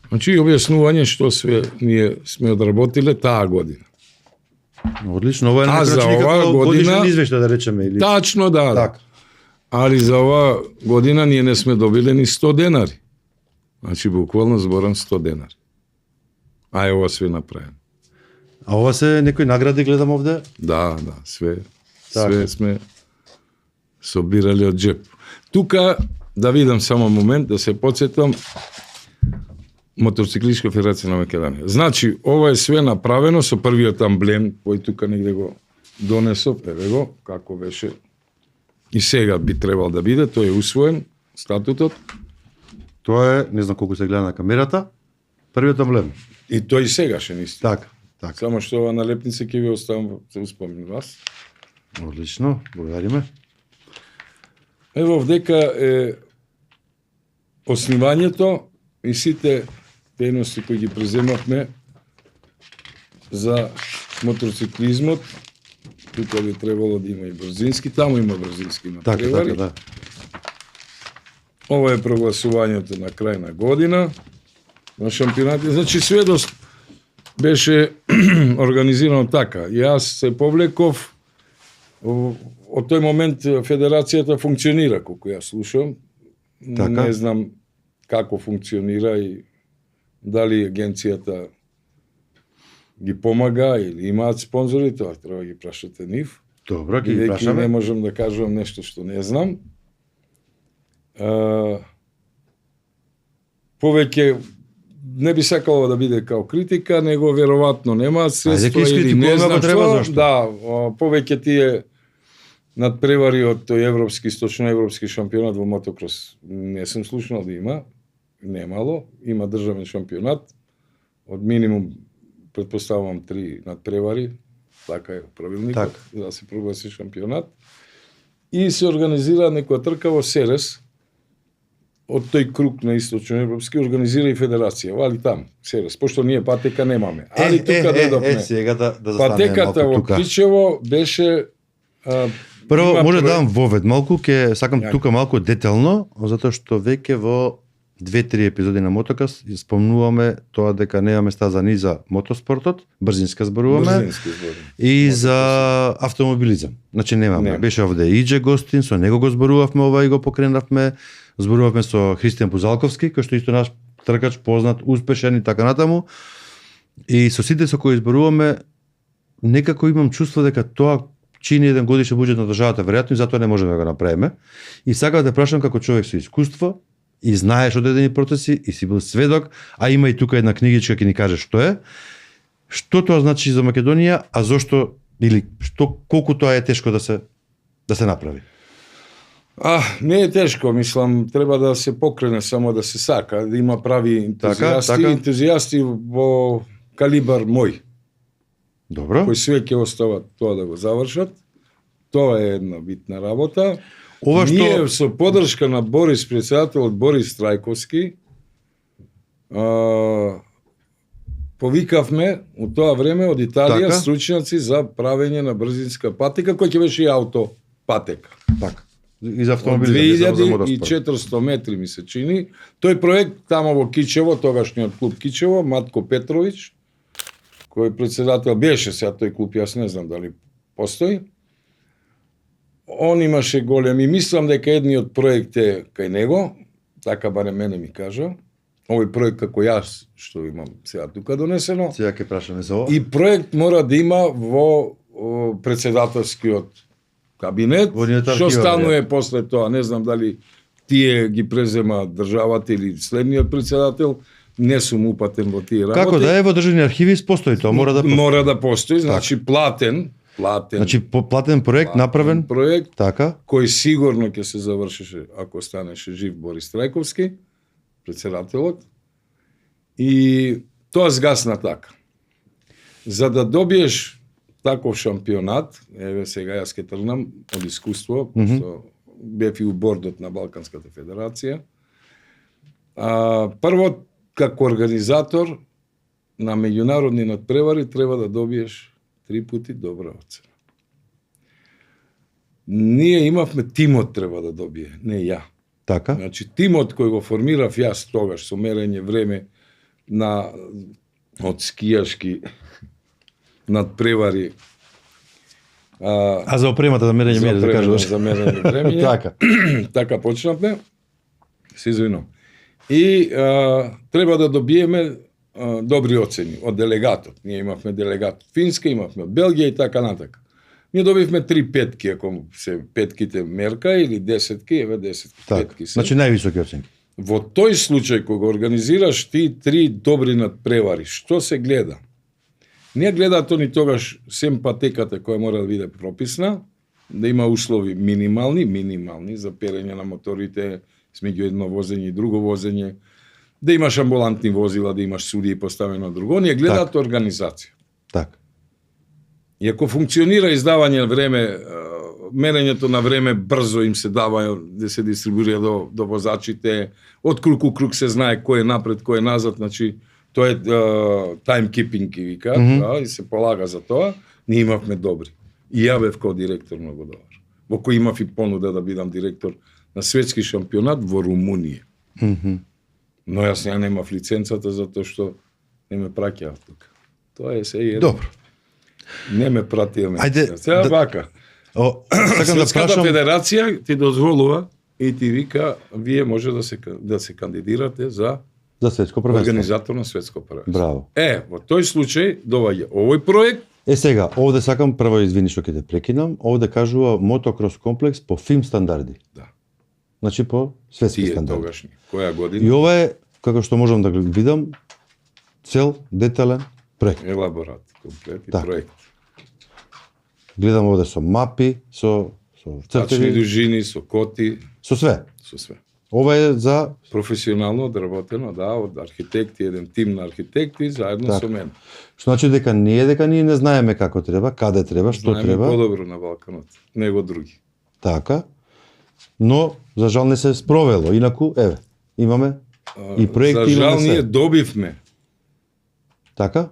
Значи, објаснување што ние сме одработиле таа година. Одлично, ова е некоја година извештај да речеме или тачно да. Так. Али за оваа година ние не сме добиле ни 100 денари. Значи буквално зборам 100 денари. А ова све направено. А ова се некои награди гледам овде? Да, све сме собирали од джеп. Тука да видам само момент да се потсетам Мотоцикличка федерација на Македонија. Значи, ова е све направено со првиот амблем, кој тука негде го донесов, еве го, како беше. И сега би требал да биде, тој е усвоен, статутот. Тоа е, не знам колку се гледа на камерата, првиот амблем. И тој сегашен исто. Така. Само што ова налепница ќе ви оставам за успомен вас. Одлично, благодариме. Ево, вдека е основањето и сите дејности кои ги преземавме за мотоциклизмот, тука би требало да има и брзински, таму има брзински надпревари. Така, да. Ова е прогласувањето на крај на година. на шампионати. Значи сведост беше организирано така. Јас се повлеков, од тој момент федерацијата функционира, колку ја слушам. Така? Не знам како функционира и дали агенцијата ги помага или имаат спонзори, тоа треба да ги прашате нив. Добро, ги Бидејќи прашаме. не можам да кажувам нешто што не знам. Повеќе не би сакало да биде као критика, него веројатно немаат средства Ајде, или не критикуваме знам ако треба, што. зашто? Да, повеќе тие надпревари од тој европски, источноевропски шампионат во мотокрос не сум слушнал да има, немало, има државен шампионат од минимум претпоставувам 3 надпревари, така е правилникот, Так. да се прогласи шампионат. И се организира некоја трка во Серес, од тој круг на источноевропски, организира и федерација, али там, Серес, пошто ние патека немаме. Али тука дојдовме. сега да застанеме Патеката малку во тука. Кичево беше Прво, има може да проект- дам вовед малку, ќе сакам Ја. тука малку детално, затоа што веќе во 2-3 епизоди на Мотокас спомнуваме тоа дека немаме стаза ни за мотоспортот, брзинска зборуваме, брзински збори. и за автомобилизам. Значи немаме. Нема. Беше овде Иđe гостин, со него го зборувавме ова и го покренавме. Зборувавме со Христијан Пузалковски, кој што исто наш тркач, познат, успешен и така натаму. И со сите со кои зборуваме, некако имам чувство дека тоа чини еден годишен буџет на државата, веројатно и затоа не можеме да го направиме. И сакам да прашам како човек со искуство, и знаеш одредени процеси, и си бил сведок, а има и тука една книгичка ќе ни каже што е. Што тоа значи за Македонија, а зошто или што колку тоа е тешко да се направи? Не е тешко, мислам, треба да се покрене, само да се сака, да има прави ентузијасти, Така. ентузијасти во калибар мој, Добро. кои све ќе остават тоа да го завршат. Тоа е една битна работа. Ова што Ние со поддршка на Борис, председателот Борис Трајковски, повикавме у тоа време од Италија Така. стручњаци за правење на брзинска патека, кој ќе беше и ауто патека. така. И за Од автомобили, не само за мотоспорт. 2400 метри ми се чини. Тој проект тамо во Кичево, тогашниот клуб Кичево, Матко Петровиќ, кој председател беше, сега тој клуб, јас не знам дали постои. Он имаше големи, мислам дека едниот проект е кај него, така барем мене ми кажа. Овој проект како јас, што имам сега тука донесено. Сега ќе прашаме за ова. И проект мора да има во председателскиот кабинет, Во нивната што архива, станува после тоа, не знам дали тие ги презема државата или следниот председател, не сум упатен во тие работи. Како да е во државни архиви постои тоа, мора да постои. Мора да постои, значи платен, Значи платен проект направен, проект така. кој сигурно ќе се завршеше ако станеше жив Борис Трајковски, председателот. И тоа згасна така. За да добиеш таков шампионат, еве сега јас ќе тргнам од искуство, што бев и у бордот на Балканската федерација. Прво, како организатор на меѓународни надпревари треба да добиеш 3 пати добра оцена. Ние имавме, тимот треба да добие, не ја. Така. Значи, тимот кој го формирав јас тогаш со мерење време на од скијашки надпревари. А за опремата за мерење мере да кажеш. За мерење време. Така. Така почнавме. Се извинувам. И треба да добиеме добри оцени од делегатот. Ние имавме делегат од Финска, имавме од Белгија и така натака. Ние добивме 3 петки, ако се петките мерка, или 10-ки, еве 10 Так. петки се. Значи највисоки оценки. Во тој случај, кога го организираш ти 3 добри надпревари, што се гледа? Не гледа то ни тогаш сем патеката која мора да биде прописна, да има услови минимални за перење на моторите, смеѓу едно возење и друго возење, да имаш амбулантни возила, да имаш судии поставено на друго, ние гледаат организација. Така. И ако функционира издавање на време, мерењето на време брзо им се дава да се дистрибуира до возачите, од круг у круг се знае кој е напред, кој е назад, значи тоа е таймкипинг ги викаат, и се полага за тоа. Ние имавме добри. И ја бев као директор многу добар. Во кој имав и понуда да бидам директор на светски шампионат во Румунија. Но јас немав лиценцата затоа што не ме праќаа тука. Тоа е се едно. Добро. Не ме пратија. Ајде, Сега вака. Сакам да Светската прашам, федерација ти дозволува и ти вика, вие може да се кандидирате за светско првенство. организатор на светско првенство. Браво. Во тој случај доаѓа овој проект. Сега, овде сакам прво извини што ќе те прекинам, овде кажува мотокрос комплекс по FIM стандарди. Да. Значи по светски Тие стандарди. тогашни. Која година? И ова е, како што можам да го видам, цел детален проект. Елаборат, комплет и Так. проект. Гледам овде со мапи, со Тачни цртеви, дужини, со коти, со све. со све. Ова е за Професионално одработено, да, од архитекти, еден тим на архитекти, заедно Так. со мене. што значи дека ние не знаеме како треба, каде треба, што Знаеме треба, подобро на Балканот, него други. така. Но за жал не се спровело, инаку еве, имаме и проекти За жал имаме ние се. добивме Така?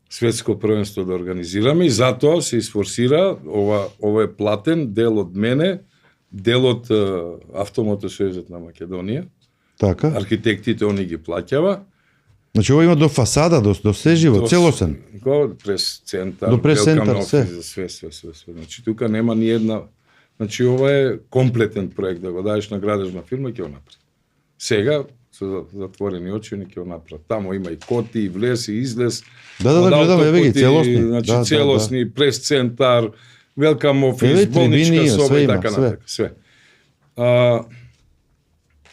светско првенство да организираме и затоа се isforsира, ова е платен дел од мене, дел од Автомотосојузот на Македонија. Така. Архитектите они ги плаќава. Значи ова има до фасада, до се живо, целосен. Прес центар, До прес Велкам центар, офис, се. све. Значи тука нема ни една, значи ова е комплетен проект, да го дадеш на градежна фирма ќе го направи. Сега со затворени очи не ќе го направи. Таму има и коти, и влез, и излез. Да, од гледаме, еве ги, автопути, целосни. Значи Да, целосни, прес центар, Велкам Еве, офис, болничка трибини, соба све и има, така све. натака, све.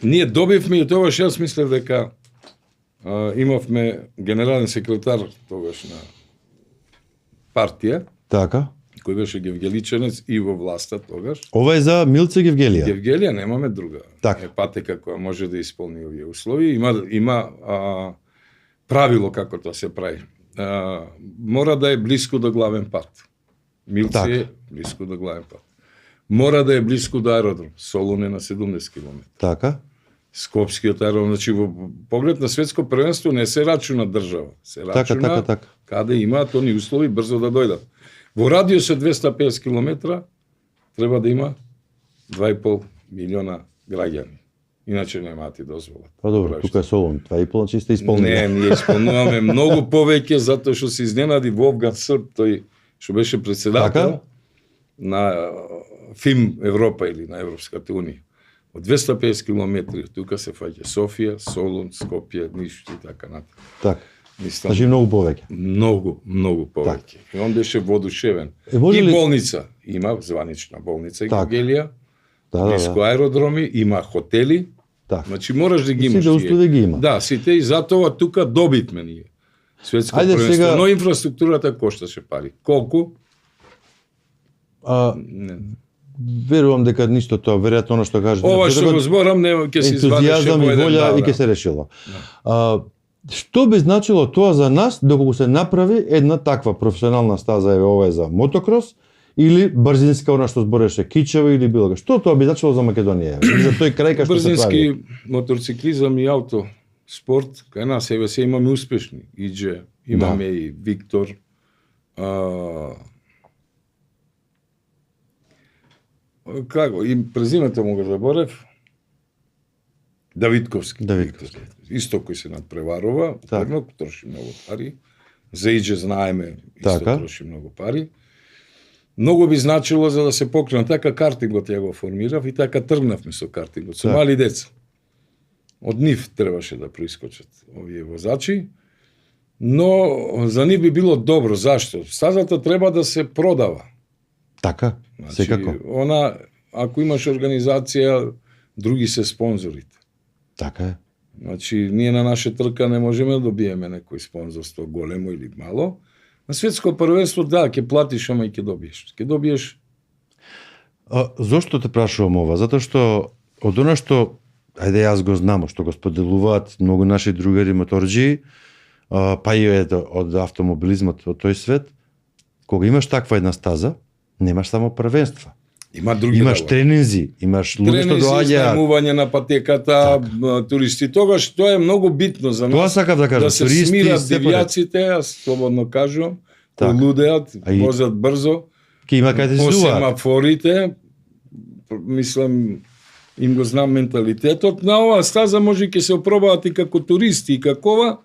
Ние добивме и тогаш јас мислев дека имавме генерален секретар тогаш на партија, Така. кој беше Гевгеличанец и во власта тогаш. Ова е за Милце Гевгелија. Гевгелија немаме друга. Така. Е патека која може да исполни овие услови. Има правило како тоа се прави. Мора да е блиску до главен пат. Милце Така. е блиску до главен пат. Мора да е блиску до аеродром. Солун е на 70 км. Така. Скопскиот аеродром, значи во поглед на светско првенство не се рачуна држава. Се рачуна така. каде имаат они услови брзо да дојдат. Во радиус од 250 км треба да има 2,5 милиона граѓани. Иначе немаат и дозвола. Па добро, тука е Солун, 2,5, значи сте исполнили. Не, ние исполнуваме многу повеќе затоа што се изненади Вовган Срб, тој што беше председател Така? на ФИМ Европа или на Европската унија. Од 250 км тука се фаќа Софија, Солун, Скопје, Ниш и така натаму. Така. Мислам, Значи многу повеќе. многу повеќе. И он беше воодушевен. може И ли- болница, има званична болница Так. Гевгелија, Да, блиску аеродроми, има хотели, Така. значи мораш да ги имаш. Сите тие. услови ги има. Да, сите и затоа тука добитме ние. Светско Ајде првенство, сега- но инфраструктурата кошташе пари. Колку? Не. Верувам дека ништо тоа, веројатно она што кажете. Ова што го зборам, не ќе се извадеше ентузијазам во и еден волја дал, и ќе се решило. Што би значило тоа за нас доколку се направи една таква професионална стаза, еве ова е за мотокрос или брзинска, она што збореше Кичево или било што тоа би значило за Македонија? Или за тој крај кај што се прави? Брзински моторциклизам и ауто спорт, кај нас еве се имаме успешни. Идже, имаме и Виктор, како, и презимето му го заборев, Давидковски. Исто кој се надпреварува, упорно, троши многу пари. За Идже знаеме, исто троши многу пари. Многу би значило за да се покрена, така картингот ја го формирав и така тргнавме со картингот, со мали деца. Од нив требаше да проискочат овие возачи, но за нив би било добро. Зашто? Стазата треба да се продава. Така, значи, секако. Она, ако имаш организација, други се спонзорите. Така е. Значи, ние на наша трка не можеме да добиеме некој спонзорство големо или мало. На светско првенство, да, ќе платиш, ама и ќе добиеш. Ќе добиеш. Зошто те прашувам ова? Затоа што од она што, ајде јас го знам, што го споделуваат многу наши другари моторџии, па и од автомобилизмот од тој свет, кога имаш таква една стаза, немаш само првенства. Има други имаш тренинзи, имаш луѓе што доаѓаат, изнемување на патеката, туристи. Тогаш тоа е многу битно за нас. Тоа сакав да кажам, да се туристи, смират сепарат. девјаците, јас слободно кажувам, Так. лудеат, А и- возат брзо. Ке има кај да се По излуваат. семафорите, мислам, им го знам менталитетот. На оваа стаза може ќе се опробаат и како туристи и какова,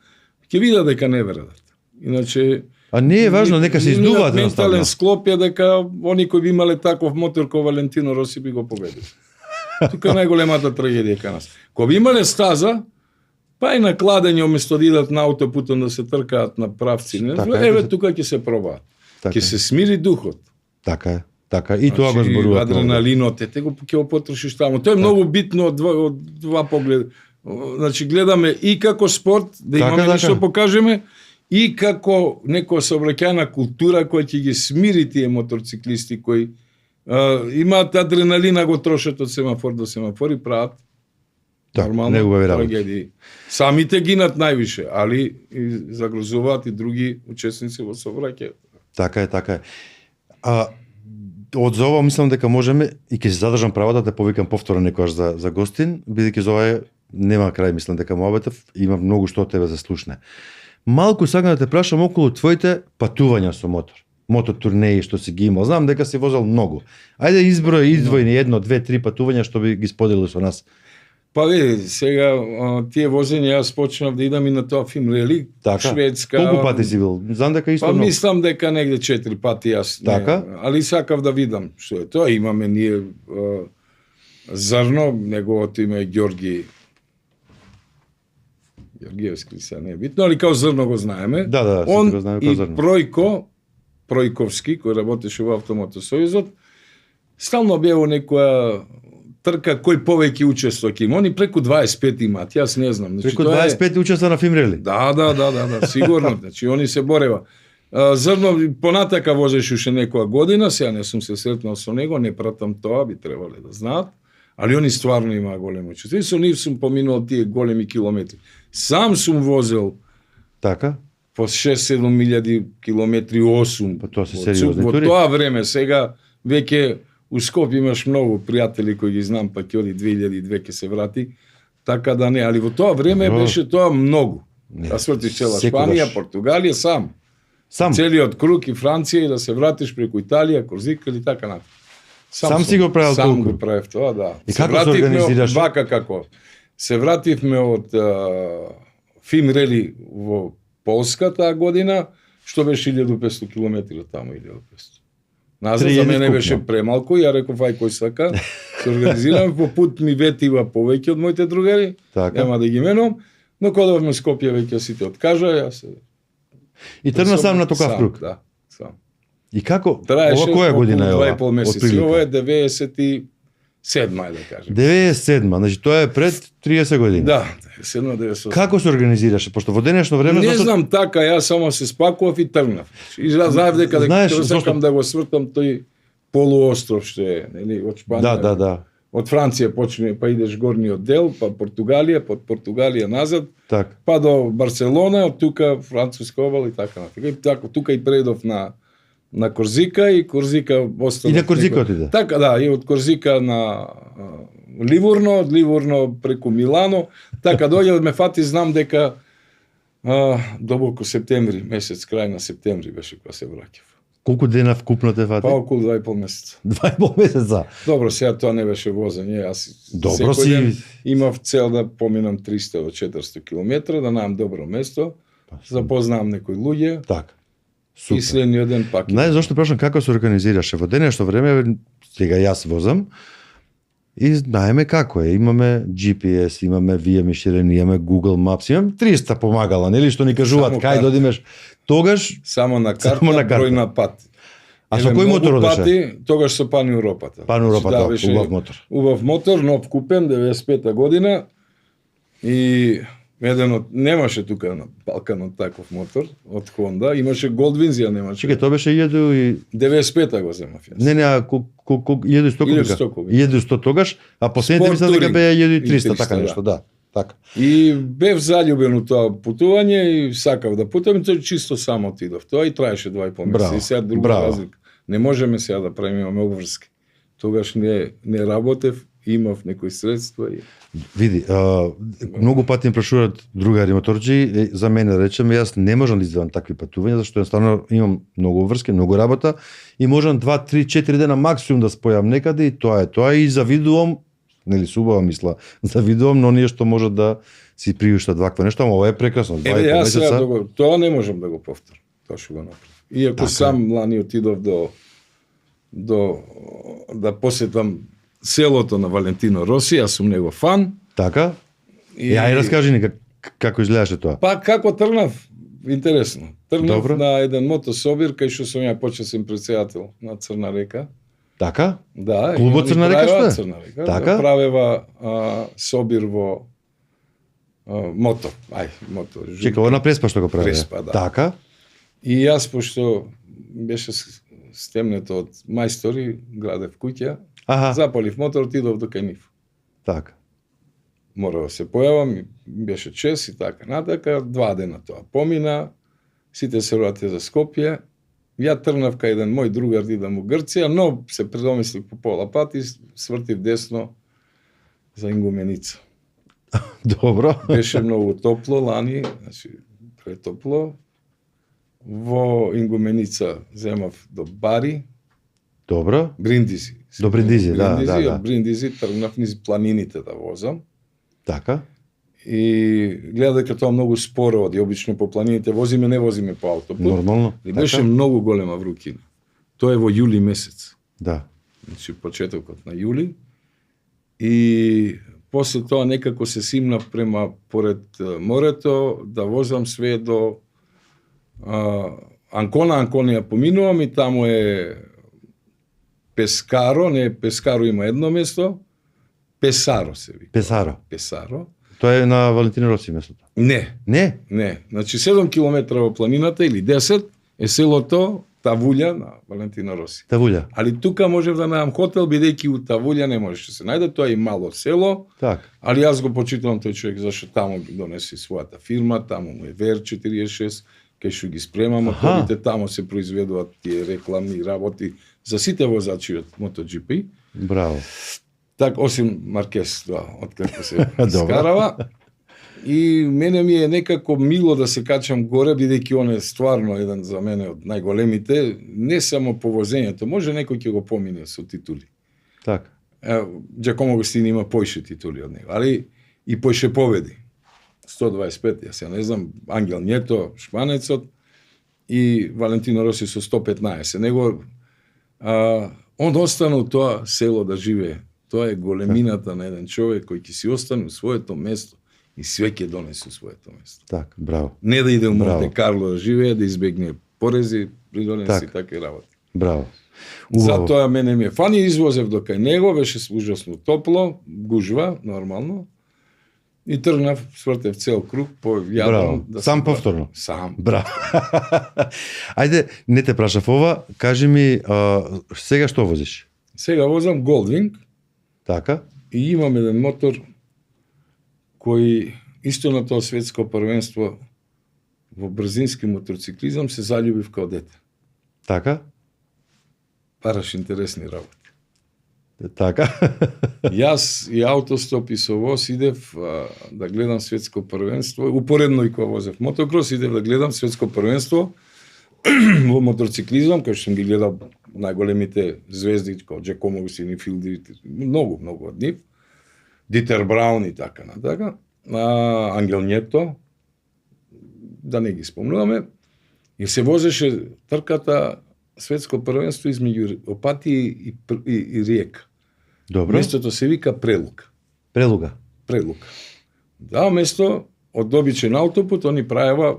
ќе видат дека не верадат. Иначе А не е важно, нека се издуваат ментален склоп е дека они кои би имале таков мотор кој Валентино Роси би го победил. Тука е најголемата трагедија кај нас. Кога би имале стаза, па и на кладење уместо да идат на аутопутот да се тркаат на правци, еве тука ќе се пробаат. Ќе се смири духот. Така е. Така, и тоа го зборуваат. Адреналинот, те го ќе го потрошиш таму. Тоа е многу битно од два погледа. Значи гледаме и како спорт, да имаме нешто покажеме, и како некоја сообраќајна култура која ќе ги смири тие моторциклисти кои имаат адреналина, го трошат од семафор до семафор и прават нормално трагедии. Самите гинат највише, али и загрозуваат и други учесници во сообраќајот. Така е, така е. Од за ова мислам дека можеме и ќе се задржам правото да те повикам повторно некојаш за гостин, бидејќи за ова нема крај, мислам дека му обетав, има многу што од тебе за слушне. Малку сакам да те прашам околу твоите патувања со мотор. Мотор турнеи што си ги имал. Знам дека си возел многу. Ајде издвојни 1, 2, 3 патувања што би ги споделил со нас. Па види, сега тие возења јас почнав да идам и на тоа Фим Рели, Шведска. Колку пати си бил? Знам дека исто многу. Па мислам дека негде 4 пати јас. Така? Али сакав да видам што е тоа. Имаме ние Зрно, неговото име е Ѓорги Ѓоргиевски, сега не е битно, али као Зрно го знаеме. Да, он го знаеме као Зрно. И Пројковски, кој работеше во Автомотосојузот, стално бе во некоја трка кој повеќе учествуваат има. Они преку 25 имаат, јас не знам. Значи, преку 25 учества на Фим Рели? Да, сигурно. Значи, они се борева. Зрно понатака возеше уште некоја година, сега не сум се сретнал со него, не пратам тоа, би требале да знаат, али они стварно имаа големо учество. И со нив сум поминал тие големи километри. Сам сум возел така по 6-7 милијади километри 8. Па тоа се сериозни тури. Во тоа време, сега веќе у Скопје имаш многу пријатели кои ги знам, па ќе оди 2002 ќе се врати. Така да не, али во тоа време беше тоа многу. Да свртиш цела Шпанија, Португалија сам. Целиот круг и Франција и да се вратиш преку Италија, Корзика или така натаму. Сам си го правил толку? Сам го правев тоа, да. И како се организираш? Вака како. Се вративме од Фим Рели во Полска таа година, што беше 1500 километри од таму, 1500. Назад за мене беше премалку, ја реков ај кој сака, се организираме, по пут ми ветива повеќе од моите другари, нема да ги менувам, но кога во Скопје веќе сите откажа, јас се... И тргна сам на токав круг? Да, сам. И како? Ова која година е ова? 2,5 месеци, ова е 97-ма, да кажем. 97-ма, значи тоа е пред 30 години. Да, 97-98. Како се организираше? Пошто во денешно време... Не знам така, јас само се спакував и тргнав. И знаев дека сакам да го свртам тој полуостров што е, нели, од Шпанија. Да. Од Франција почне, па идеш горниот дел, па Португалија, под Португалија назад, па до Барселона, од тука Француска обал и така натаму. И така, тука и предов на Корзика и Корзика останав. И на Корзика отиде? Така, да, и од Корзика на Ливурно, од Ливурно преку Милано, така дојде ме фати, знам дека добоко септември, месец, крај на септември беше кога се враќав. Колку дена вкупно те фати? Па околу 2,5 месеца. 2,5 месеца? Добро, сега тоа не беше возење, јас секој ден имав цел да поминам 300 до 400 километра, да најдам добро место, запознавам некои луѓе. Така. Супер. И следниот ден пак. Знаеш зошто прашам како се организираше? Во денешно време, сега јас возам, и знаеме како е. Имаме GPS, имаме вие миширени, имаме Google Maps, имаме 300 помагала, нели, што ни кажуваат кај да одимеш. Тогаш само на карта, број на пат. А со кој мотор одеше? Тогаш со Пан Европата. Пан Европата, убав мотор. Убав мотор, нов купен, 95-та година. И еден од немаше тука на Балканот таков мотор од Honda, имаше Goldwings, немаше. Чекај, тоа беше 95-та го земав јас. Не, 1100 кубика. 1100 тогаш, а последните мислам дека беа 1300, така нешто, да. Така. И бев заљубен у тоа путување и сакав да путувам, тоа чисто само отидов. Тоа и траеше 2,5 месеца. И сега друга разлика. Не можеме сега да правиме обврски. Тогаш не работев, имав некои средства и види, многу пати им прашуваат другари моторџи, за мене речем, јас не можам да изведам такви патувања, зашто едноставно имам многу обврски, многу работа и можам 2, 3, 4 дена максимум да спојам некаде и тоа е тоа и завидувам нели субава мисла за видеом, но ние што можат да си приуштат вакво нешто, ама ова е прекрасно. 2,5 месеца. Тоа не можам да го повторам. Тоа што го направив. Иако Така. сам лани отидов до да посетам селото на Валентино Роси, јас сум него фан. Така? И... Ај раскажи ни како изгледаше тоа. Па како тргнав? Интересно. Тргнав Добро. на еден мотособир кај што сум ја почесен претседател на Црна река. Така? Да, Клубот и Црна река правеа што е? Црна река. Така? Правева собир во мото. Мото. Чека, ова на Преспа што го прави. Преспа, да. Така? И јас, пошто беше стемнето од мајстори, градев куќа, Аха, запалив мотор, отидов до кај нив. така. Мора да се појавам, беше чест и така натака, 2 дена тоа помина, сите се вратија за Скопје, ја тргнав кај еден мој другар да идам у Грција, но се предомислив по пола пат и свртив десно за Ингуменица. Добро. Беше многу топло лани, значи претопло. Во Ингуменица земав до Бари, Добро. Бриндизи. До Бриндизи, да, да. Од Бриндизи тргнав низ планините да возам. Така. И гледа дека тоа многу споро оди, обично по планините возиме, не возиме по автопут. Нормално. И беше Така? многу голема врукина. Тоа е во јули месец. Да. Значи почетокот на јули. И после тоа некако се симнав према поред морето, да возам све до Анкона. Анкона ја поминувам и таму е Пескаро, не Пескаро има едно место, Песаро се вика. Песаро. Песаро. Тоа е на Валентино Роси местото. Не, Не? не. Значи 7 километра во планината или 10 е селото Тавулја на Валентино Роси. Тавулја. Али тука можев да најам хотел, бидејќи у Тавулја не можеше се најде, тоа е и мало село, Така. али јас го почитувам тој човек зашто таму ги донеси својата фирма, таму му е VR46, кај што ги спрема моторите, таму се произведуваат тие рекламни работи за сите возачи од MotoGP. Браво. Так, осим Маркес, да, откако се Добро. скарава. И мене ми е некако мило да се качам горе, бидејќи он е стварно еден за мене од најголемите, не само по возењето, може некој ќе го помине со титули. Така. Джакомо Агостини има поише титули од него, али и поише победи. 125, јас ја не знам, Ангел Њето, шпанецот, и Валентино Роси со 115. Него, он остана у тоа село да живее. Тоа е големината на еден човек кој ќе си остане у своето место и све ќе донесе у своето место. Така, браво. Не да иде у Браво. Монте Карло да живее, да избегне порези, придонеси Так. такви работи. Браво. Убаво. Затоа мене ми е фан и извозев до кај него, беше ужасно топло, гужва, нормално. И тргнав, свртев цел круг по јадром. Браво. Сам повторно? Сам. Браво. Ајде, не те прашав ова, кажи ми, сега што возиш? Сега возам Goldwing Така? и имам еден мотор кој исто на тоа светско првенство во брзински мотоциклизам се заљубив као дете. Така? Бараш интересни работи. Така? Јас и автостоп и со воз идев да гледам светско првенство, упоредно и кога возев мотокрос, идев да гледам светско првенство во мотоциклизам, кај што сум ги гледал најголемите звезди, како Джакомо Агостини, Филди, многу од нив, Дитер Браун и така натака, Ангел Њето, да не ги спомнуваме, и се возеше трката светско првенство измеѓу Опатија и Риека. Добро. Местото се вика Прелука. Прелуга. Прелука. Да, место од обичен аутопут, они правева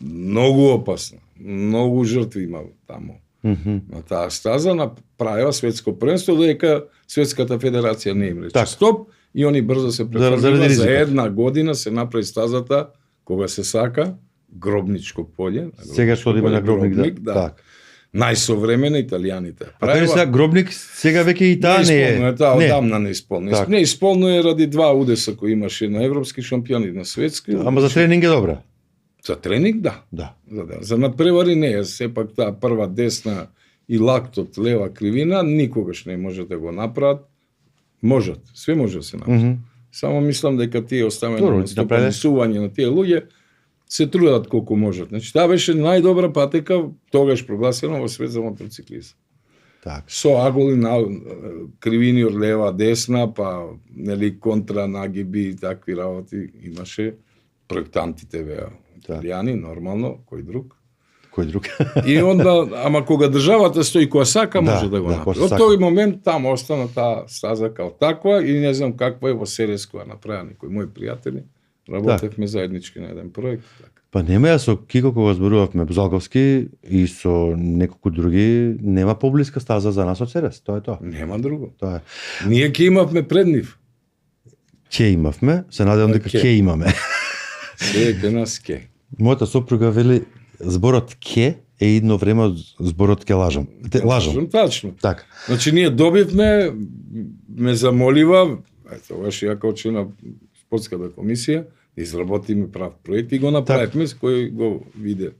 многу опасно. Многу жртви има таму. На таа стаза направила светско првенство, додека Светската федерација не им рече Так. стоп и они брзо се Заради префрлива. За ризикот. една година се направи стазата кога се сака Гробничко поле. Сега што има на Гробник, да. Так. Најсовремена италијаните. А кажи сега, Гробник сега веќе и таа не е. Таа Не. одамна не исполнува. Так. Не исполнува ради 2 удеса кои имаше на европски шампиони, на светски. Ама за тренинг е добра. За тренинг, да. Да. За надпревари не, сепак таа прва десна и лактот лева кривина никогаш не може да го направат. Можат, све може да се направи. Само мислам дека тие оставени Добро, на направиле. стопанисување на тие луѓе се трудат колку можат. Значи, таа беше најдобра патека тогаш прогласена во свет за мотоциклизам. Так. Со аголи на кривини од лева, десна, па нели контра нагиби и такви работи имаше. Проектантите беа италијани, нормално, кој друг. И онда, ама кога државата стои која сака, може да го направи. Од тој момент таму остана таа стаза као таква и не знам каква е во Серес која направа некои мои пријатели. Работевме заеднички на еден проект. Па нема, со Кико кога зборувавме Бзалковски и со неколку други, нема поблиска стаза за нас од Серес, тоа е тоа. Нема друго. Тоа е. Ние ќе имавме пред нив. Ќе имавме, се надевам дека ќе имаме. Се ке нас ке. Мојата сопруга вели зборот ке е едно време од зборот ке лажам. Лажам. Тачно. Така. Значи ние добивме, ме замолива, тогаш ја као член на спортската комисија, изработиме прав проект и го направивме, с кој го виде.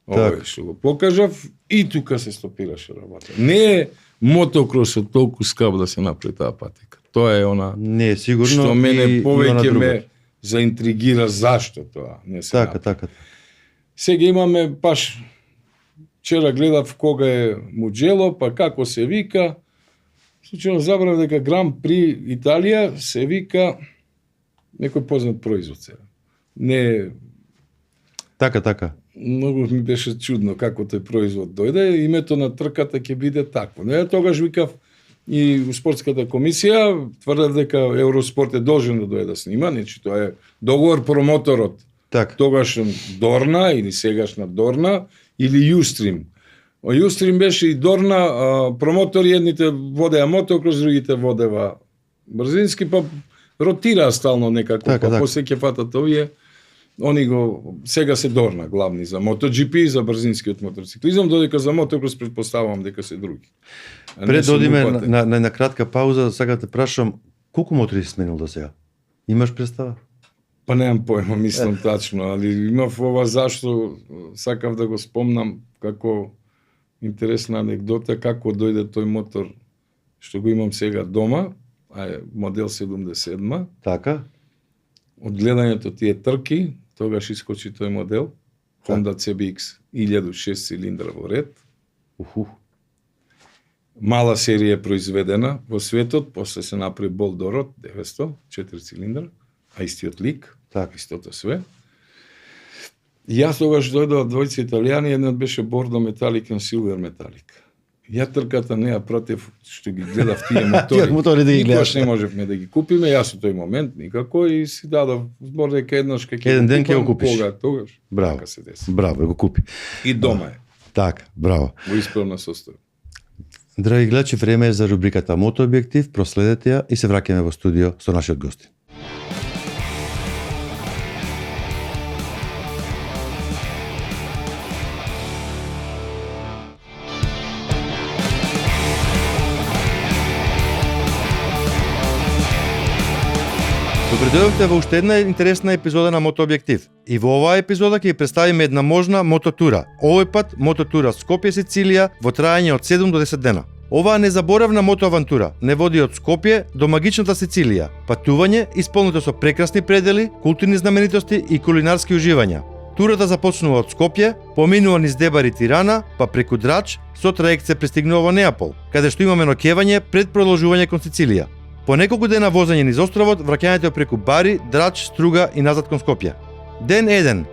Овој што го покажав и тука се стопираше работа. Не е мотокросот толку скап да се направи таа патека. Тоа е она не е сигурно што мене повеќе ме ме заинтригира зашто тоа не се така, направи. така. Сега имаме баш вчера гледав кога е Муџело, па како се вика. Случајно забрав дека Гран При Италија се вика некој познат производ сега. Не Така. многу ми беше чудно како тој производ дојде, името на трката ќе биде такво. Не, тогаш викав и у спортската комисија тврдев дека Евроспорт е должен да дојде да снима, значи тоа е договор промоторот. Така. Тогаш Дорна или сегашна Дорна или Юстрим. Юстрим беше и Дорна, промотори едните водеа мотокрос, другите водеа брзински, па ротираа стално некако, така, па после ќе фатат овие. Они го сега се Дорна главни за MotoGP и за брзинскиот мотоциклизам, додека за мотокрос предпоставувам дека се други. Пред одиме на кратка пауза, сега те прашам колку мотори си сменил до сега? Имаш представа? Па немам појма, мислам тачно, али имав ова зашто сакав да го спомнам како интересна анекдота како дојде тој мотор што го имам сега дома, а е модел 77. Така. Од гледањето тие трки, тогаш искочи тој модел, Honda CBX 1000 6 цилиндра во ред. Мала серија произведена во светот, после се направи Болдорот 900, 4 цилиндра, а истиот лик, истото све. Јас тогаш дојдоа двојца италијани, еднот беше Бордо Металик и Силвер Металик. Ја трката не ја пратев што ги гледав тие мотори. Никош не можевме да ги купиме, јас во тој момент никако и си дадов збор дека еднаш ќе еден ден ќе го купиш. Тогаш. Браво. Така се деси. Браво, го купи. И дома е. Така, браво. Во исправна состојба. Драги гледачи, време е за рубриката Мотообјектив, проследете ја и се враќаме во студио со нашиот гостин. Добредојавте во уште една интересна епизода на Мотообјектив. И во оваа епизода ќе ја представиме една можна мототура. Овој пат мототура Скопје Сицилија во траење од 7 до 10 дена. Оваа незаборавна мотоавантура не води од Скопје до магичната Сицилија. Патување исполнето со прекрасни предели, културни знаменитости и кулинарски уживања. Турата започнува од Скопје, поминува низ Дебар и Тирана, па преку Драч, со траект се пристигнува во Неапол, каде што имаме ноќевање пред продолжување кон Сицилија. По неколку дена возење низ островот, враќањето преку Бари, Драч, Струга и назад кон Скопје. Ден 1.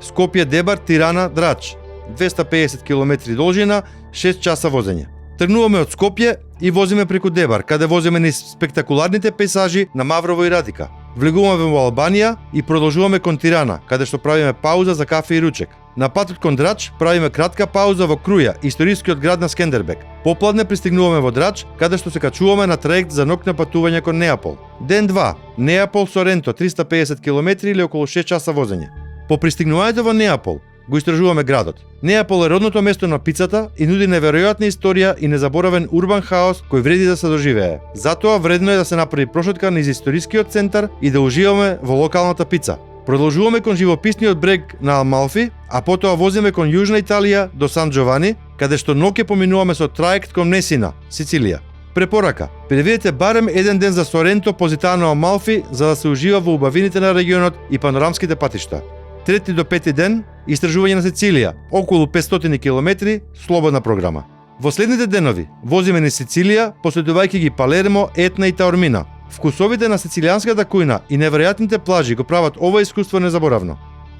Скопје, Дебар, Тирана, Драч. 250 км должина, 6 часа возење. Тргнуваме од Скопје и возиме преку Дебар, каде возиме низ спектакуларните пейзажи на Маврово и Радика. Влегуваме во Албанија и продолжуваме кон Тирана, каде што правиме пауза за кафе и ручек. На патот кон Драч правиме кратка пауза во Круја, историскиот град на Скендербек. Попладне пристигнуваме во Драч, каде што се качуваме на траект за ноќно патување кон Неапол. Ден 2. Неапол Соренто, 350 км или околу 6 часа возење. По пристигнувањето во Неапол го истражуваме градот. Неапол е родното место на пицата и нуди неверојатна историја и незаборавен урбан хаос кој вреди да се доживее. Затоа вредно е да се направи прошетка низ историскиот центар и да уживаме во локалната пица. Продолжуваме кон живописниот брег на Амалфи, а потоа возиме кон Јужна Италија до Сан Джовани, каде што ноќе поминуваме со траект кон Месина, Сицилија. Препорака: предвидете барем еден ден за Соренто, Позитано, Амалфи, за да се ужива во убавините на регионот и панорамските патишта. 3 до 5 ден истражување на Сицилија, околу 500 км, слободна програма. Во следните денови возиме низ Сицилија, последувајќи ги Палермо, Етна и Таормина. Вкусовите на сицилијанската кујна и неверојатните плажи го прават ова искуство незаборавно.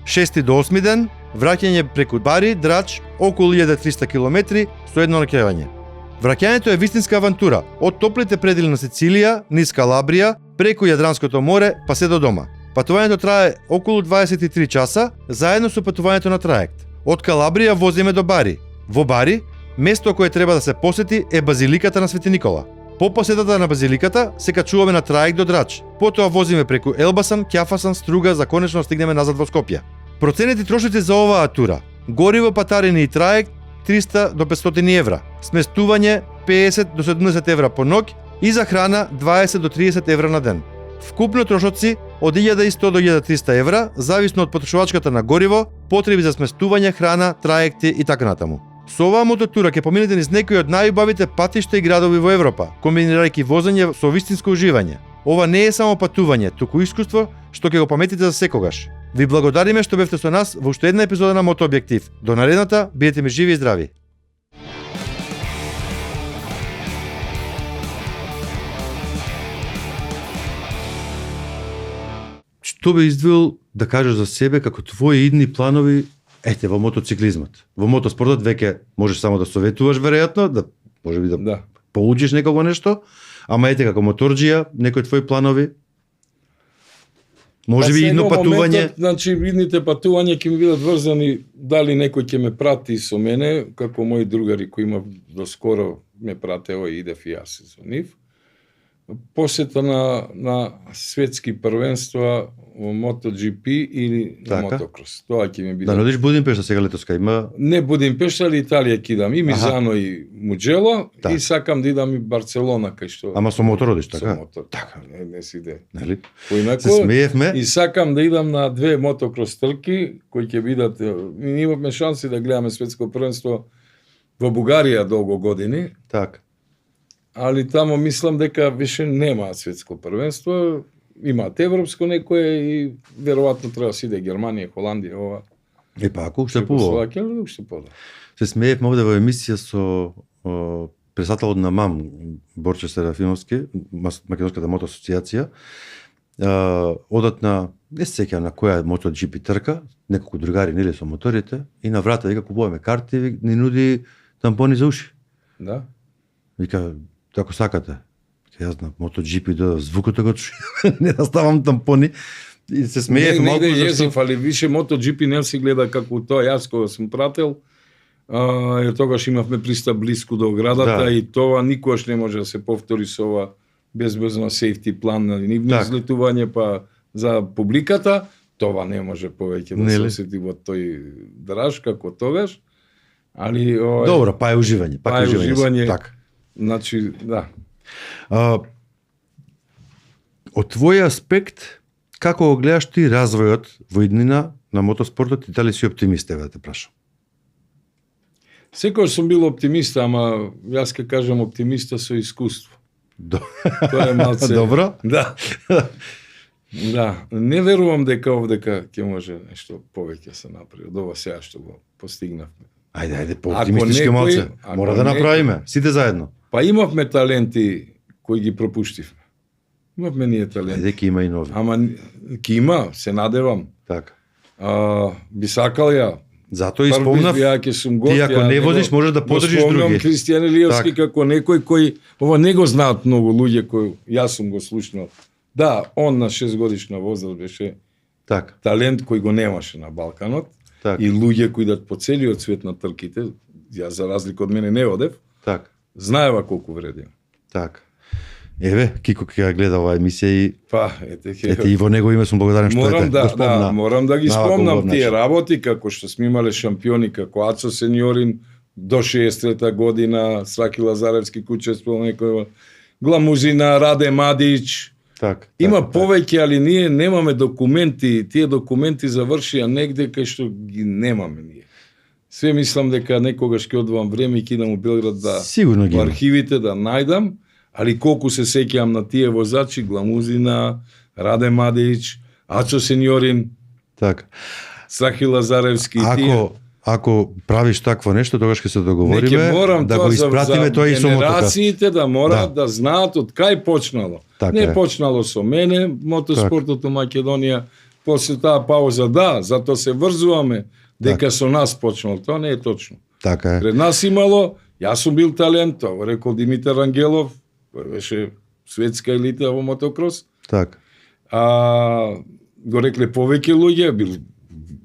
6 до 8 ден, враќање преку Бари, Драч, околу 1300 км со едно ноќевање. Враќањето е вистинска авантура, од топлите предели на Сицилија, низ Калабрија, преку Јадранското море, па се до дома. Патувањето трае околу 23 часа, заедно со патувањето на траект. Од Калабрија возиме до Бари. Во Бари, место кое треба да се посети е Базиликата на Свети Никола. По посетата на Базиликата се качуваме на траект до Драч. Потоа возиме преку Елбасан, Ќафасан, Струга за конечно стигнеме назад во Скопје. Проценети трошоци за оваа тура: гориво, патарини и траект 300 до 500 евра, сместување 50 до 70 евра по ноќ и за храна 20 до 30 евра на ден. Вкупно трошоци од 1100 до 1300 евра, зависно од потрошувачката на гориво, потреби за сместување, храна, траекти и така натаму. Со оваа мототура ќе поминете низ некои од најубавите патишта и градови во Европа, комбинирајќи возење со вистинско уживање. Ова не е само патување, туку искуство што ќе го паметите за секогаш. Ви благодариме што бевте со нас во уште една епизода на Мотообјектив. До наредната, бидете ми живи и здрави. Што бе издвоил да кажеш за себе како твои идни планови, ете, во мотоциклизмот? Во мотоспортот веќе можеш само да советуваш веројатно, да можеби да поучиш некого нешто, ама ете како моторџија, некои твои планови? Можеби идно патување? Значи, идните патувања ќе ми бидат врзани дали некој ќе ме прати со мене, како мои другари кои има доскоро ме пратео и идев и јас со нив. Посета на светски првенства во MotoGP или на мотокрос. Тоа ќе ми биде. Да нодиш Будимпешта сега летоска има? Не Будимпешта, али Италија ќе идам и Мизано и Муџело и сакам да идам и Барселона кај што. Ама со мотор одиш така? Со мотор. Така, не си иде. Нели? Поинаку се смеевме. И сакам да идам на 2 мотокрос трки кои ќе бидат. Ние имавме шанси да гледаме светско првенство во Бугарија долго години. Така. Али тамо мислам дека више нема светско првенство, имаат европско некое и веројатно треба да се иде Германија, Холандија, ова. Па ако уште поубаво. Се смеевме овде во емисија со председателот на МАМ, Борче Серафимовски, Македонската мото асоциација, одат на, не се сеќавам на која MotoGP трка, неколку другари нели со моторите, и на врата вика купуваме карти, ни нуди тампони за уши. Да. Вика, ако сакате, јас на MotoGP до звукото го чуј, не да ставам тампони, и се смеев малку зашто... али више MotoGP не се гледа како тоа, јас кога сум прател, тогаш имавме пристап блиску до оградата и тоа никогаш не може да се повтори со ова безбезно safety план на нивно излетување, па за публиката, тоа не може повеќе да се осети во тој драж како тогаш, али... Добро, па е уживање, па е уживање, така. Значи, да. Од твој аспект, како го гледаш ти развојот во иднина на мотоспортот и дали си оптимист, да те прашам? Секој сум бил оптимиста, ама јас ке кажам оптимиста со искуство. Тоа е малце... Добро? Да. Да, не верувам дека овдека ќе може нешто повеќе се направи од ова сега што го постигнавме. Ајде, по-оптимистички малце. Мора да направиме, сите заедно. Па имавме таленти кои ги пропуштивме. Имавме ние таленти. Ајде, ки има и нови. Ама ки има, се надевам. Така. Би сакал ја. Затоа и спомнав, ти ако не возиш, можеш да подржиш други. Спомнам Кристијан Илиевски како некој кој, ова не го знаат многу луѓе кои јас сум го слушнал. Да, он на 6 годишна возраст беше талент кој го немаше на Балканот. И луѓе кои да по целиот свет на трките, јас за разлика од мене не одев, знаева колку вреди. Така. Еве, Кико ќе гледа оваа емисија и ете и во него име сум благодарен што морам да ги спомнам тие работи како што сме имале шампиони како Ацо Сенјорин до 63-та година, Сраки Лазаревски учествувал некој, Гламузина, Раде Мадич. Има повеќе, али ние немаме документи, тие документи завршија негде кај што ги немаме ние. Све мислам дека некогаш ќе одвам време и ќе идам у Белград да во архивите да најдам, али колку се сеќавам на тие возачи, Гламузина, Раде Мадич, Ачо Сенјорин, така. Срахи Лазаревски и тие. ако правиш такво нешто, тогаш ќе се договориме Неќе морам да го испратиме за тоа и со мотокаст. генерациите да мораат да знаат од кај почнало. Така Не е. почнало со мене, мотоспортот у Македонија, после таа пауза, затоа се врзуваме дека со нас почнало. Тоа не е точно. Така е. Пред нас имало, јас сум бил талент, тоа го рекол Димитар Ангелов, кој беше светска елита во мотокрос. Така. Го рекле повеќе луѓе, бил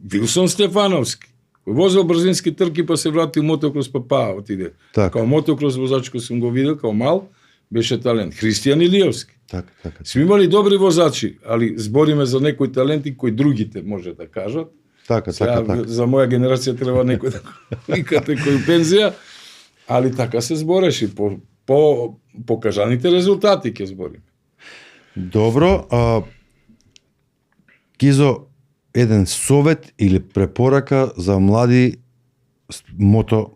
Вилсон Стефановски, кој возел брзински трки па се врати мотокрос па отиде. Така. Као мотокрос возач кој сум го видел, као мал, беше талент. Христијан Илиевски. Така. Сме имали добри возачи, али збориме за некои таленти кои другите може да кажат. Така. За моја генерација треба некој да викате кој пензија, али така се збореше по покажаните резултати ќе збориме. Добро, Кизо, еден совет или препорака за млади мото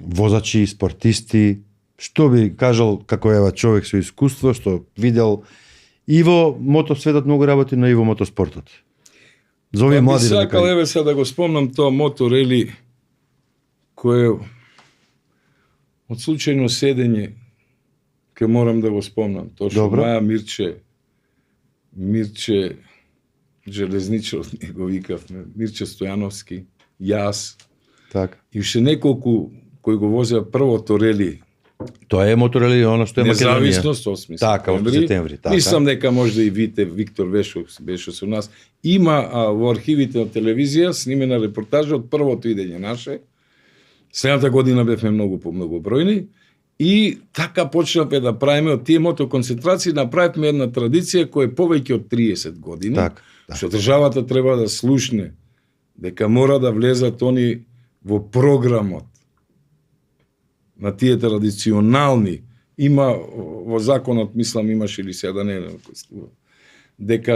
возачи, спортисти, што би кажал како ева човек со искуство, што видел и во мотосветот многу работи, но и во мотоспортот? За овие млади да сакал, кажи. еве сега да го спомнам тоа моторели кое од случајно седење ќе морам да го спомнам. Тоа што Добро. Маја Мирче Железничар, не го викавме, Мирче Стојановски, јас Така. и уште неколку кои го возеа првото рели. Тоа е моторели, оно што е Македонија. Независност 8 Така, 8 септември, така. Мислам дека може и Виктор беше со нас. Има во архивите од телевизија снимена репортажа од првото идење наше. Следната година бевме многу бројни и така почнавме да правиме од тие мотоконцентрации, направивме една традиција која е повеќе од 30 години. Така. Што државата треба да слушне дека мора да влезат они во програмот на тие традиционални, има во законот, мислам имаше или сега да не дека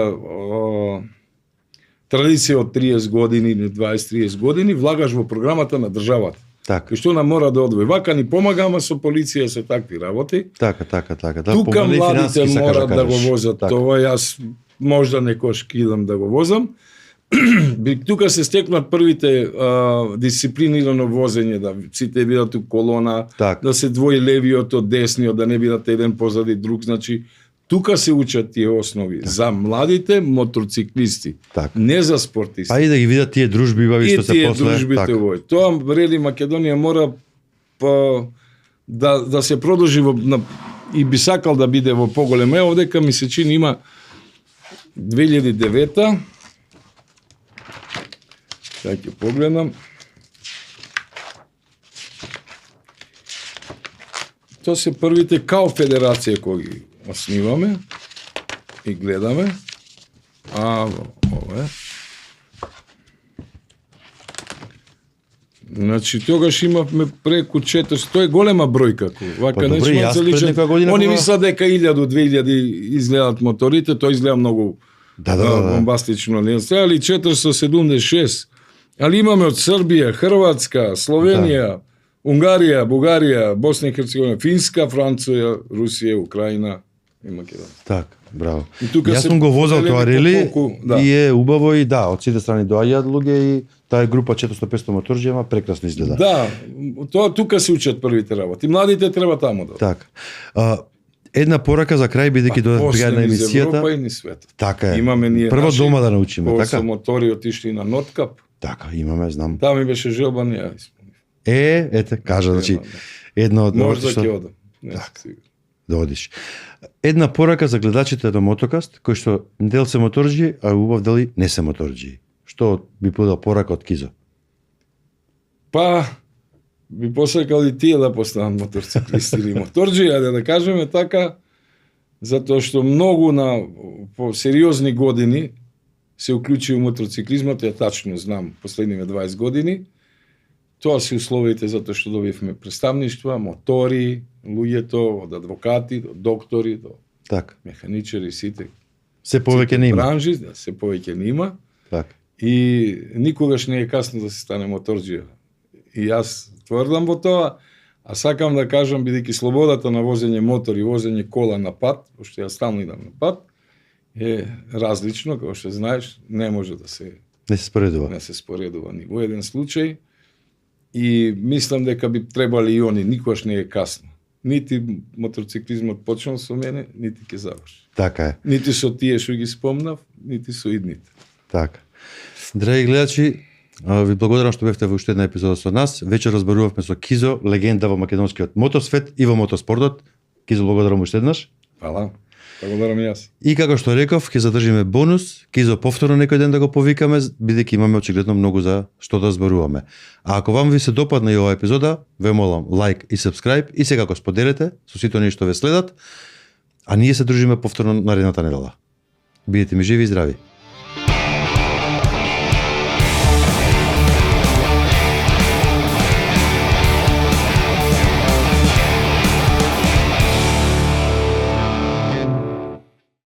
традиција од 30 години или 20-30 години влагаш во програмата на државата. Така. Кај што нам мора да одвои. Вака ни помагаме со полиција со такви работи. Така. Да, Тука помали младите финансиски, сакаш морат да го кажеш. возат Така. тоа. Јас можда некош кидам да го возам. Тука се стекнат првите дисциплинирано возење, да сите бидат у колона, Так. да се двои левиот од десниот, да не бидат еден позади друг, значи тука се учат тие основи за младите мотоциклисти, Так. не за спортисти. Па и да ги видат тие дружби бави И што се тие после. дружбите така. овој. Тоа рели Македонија мора да се продолжи и би сакал да биде во поголем. Ево дека ми се чини има 2009 Сега ќе погледам. Тоа се првите као федерација кои ги основиваме и гледаме. Ова е. Значи, тогаш имавме преку 400, тоа е голема бројка. Вака Па не добре, сме јас за пред личен. некоја година Они кога- мислат дека 1000-2000 изгледат моторите, тоа изгледа многу Да. бомбастично. Не али 476. Али имаме од Србија, Хрватска, Словенија, Унгарија, Бугарија, Босна и Херцеговина, Финска, Франција, Русија, Украина и Македонија. Така, браво. И тука Јас се сум го возел поделени тоа по рели колку, да. и е убаво и да, од сите страни доаѓаат луѓе и таа група 400-500 моторџи, ама прекрасно изгледа. Да, тоа тука се учат првите работи. Младите треба таму да. Така. Една порака за крај, бидејќи додев сега на низ Европа емисијата. и низ светот. Така е. Имаме ние Прво наши дома да научиме, кои така? со мотори отишли на Ноткап. Така, имаме, знам. Таа ми беше желба, не ја исполнив. Ете, кажа, значи, едно од Може да што- ќе одам. Не Так. сум сигурен. да одиш. Една порака за гледачите на Мотокаст, кои што дел се моторџи, а убав дали не се моторџи. Што би подал порака од Кизо? Па, би посакал и тие да постанат моторциклисти или моторџи, ајде да кажеме така, затоа што многу по сериозни години се уклучи у мотоциклизмот, ја тачно знам последниве 20 години. Тоа се условите затоа што добивме представништва, мотори, луѓето, од адвокати, до доктори, до Така. механичари, сите Се повеќе не има. бранжи, да, се повеќе не има. Така. И никогаш не е касно да се стане моторџија. И јас тврдам во тоа, а сакам да кажам, бидејќи слободата на возење мотор и возење кола на пат, пошто ја стално идам на пат, е различно, како што знаеш, не може да се Не се споредува. не се споредува ни во еден случај. И мислам дека би требали и они, никош не е касно. Нити мотоциклизмот почнал со мене, нити ќе заврши. Така е. Нити со тие што ги спомнав, нити со идните. Така. Драги гледачи, ви благодарам што бевте во уште една епизода со нас. Вечер разборувавме со Кизо, легенда во македонскиот мотосвет и во мотоспортот. Кизо, благодарам уште еднаш. Фала. Благодарам и јас. И како што реков, ќе задржиме бонус, Кизо повторно некој ден да го повикаме, бидејќи имаме очигледно многу за што да зборуваме. А ако вам ви се допадна и оваа епизода, ве молам лайк и subscribe и секако споделете со сите оние што ве следат, а ние се дружиме повторно наредната недела. Бидете ми живи и здрави.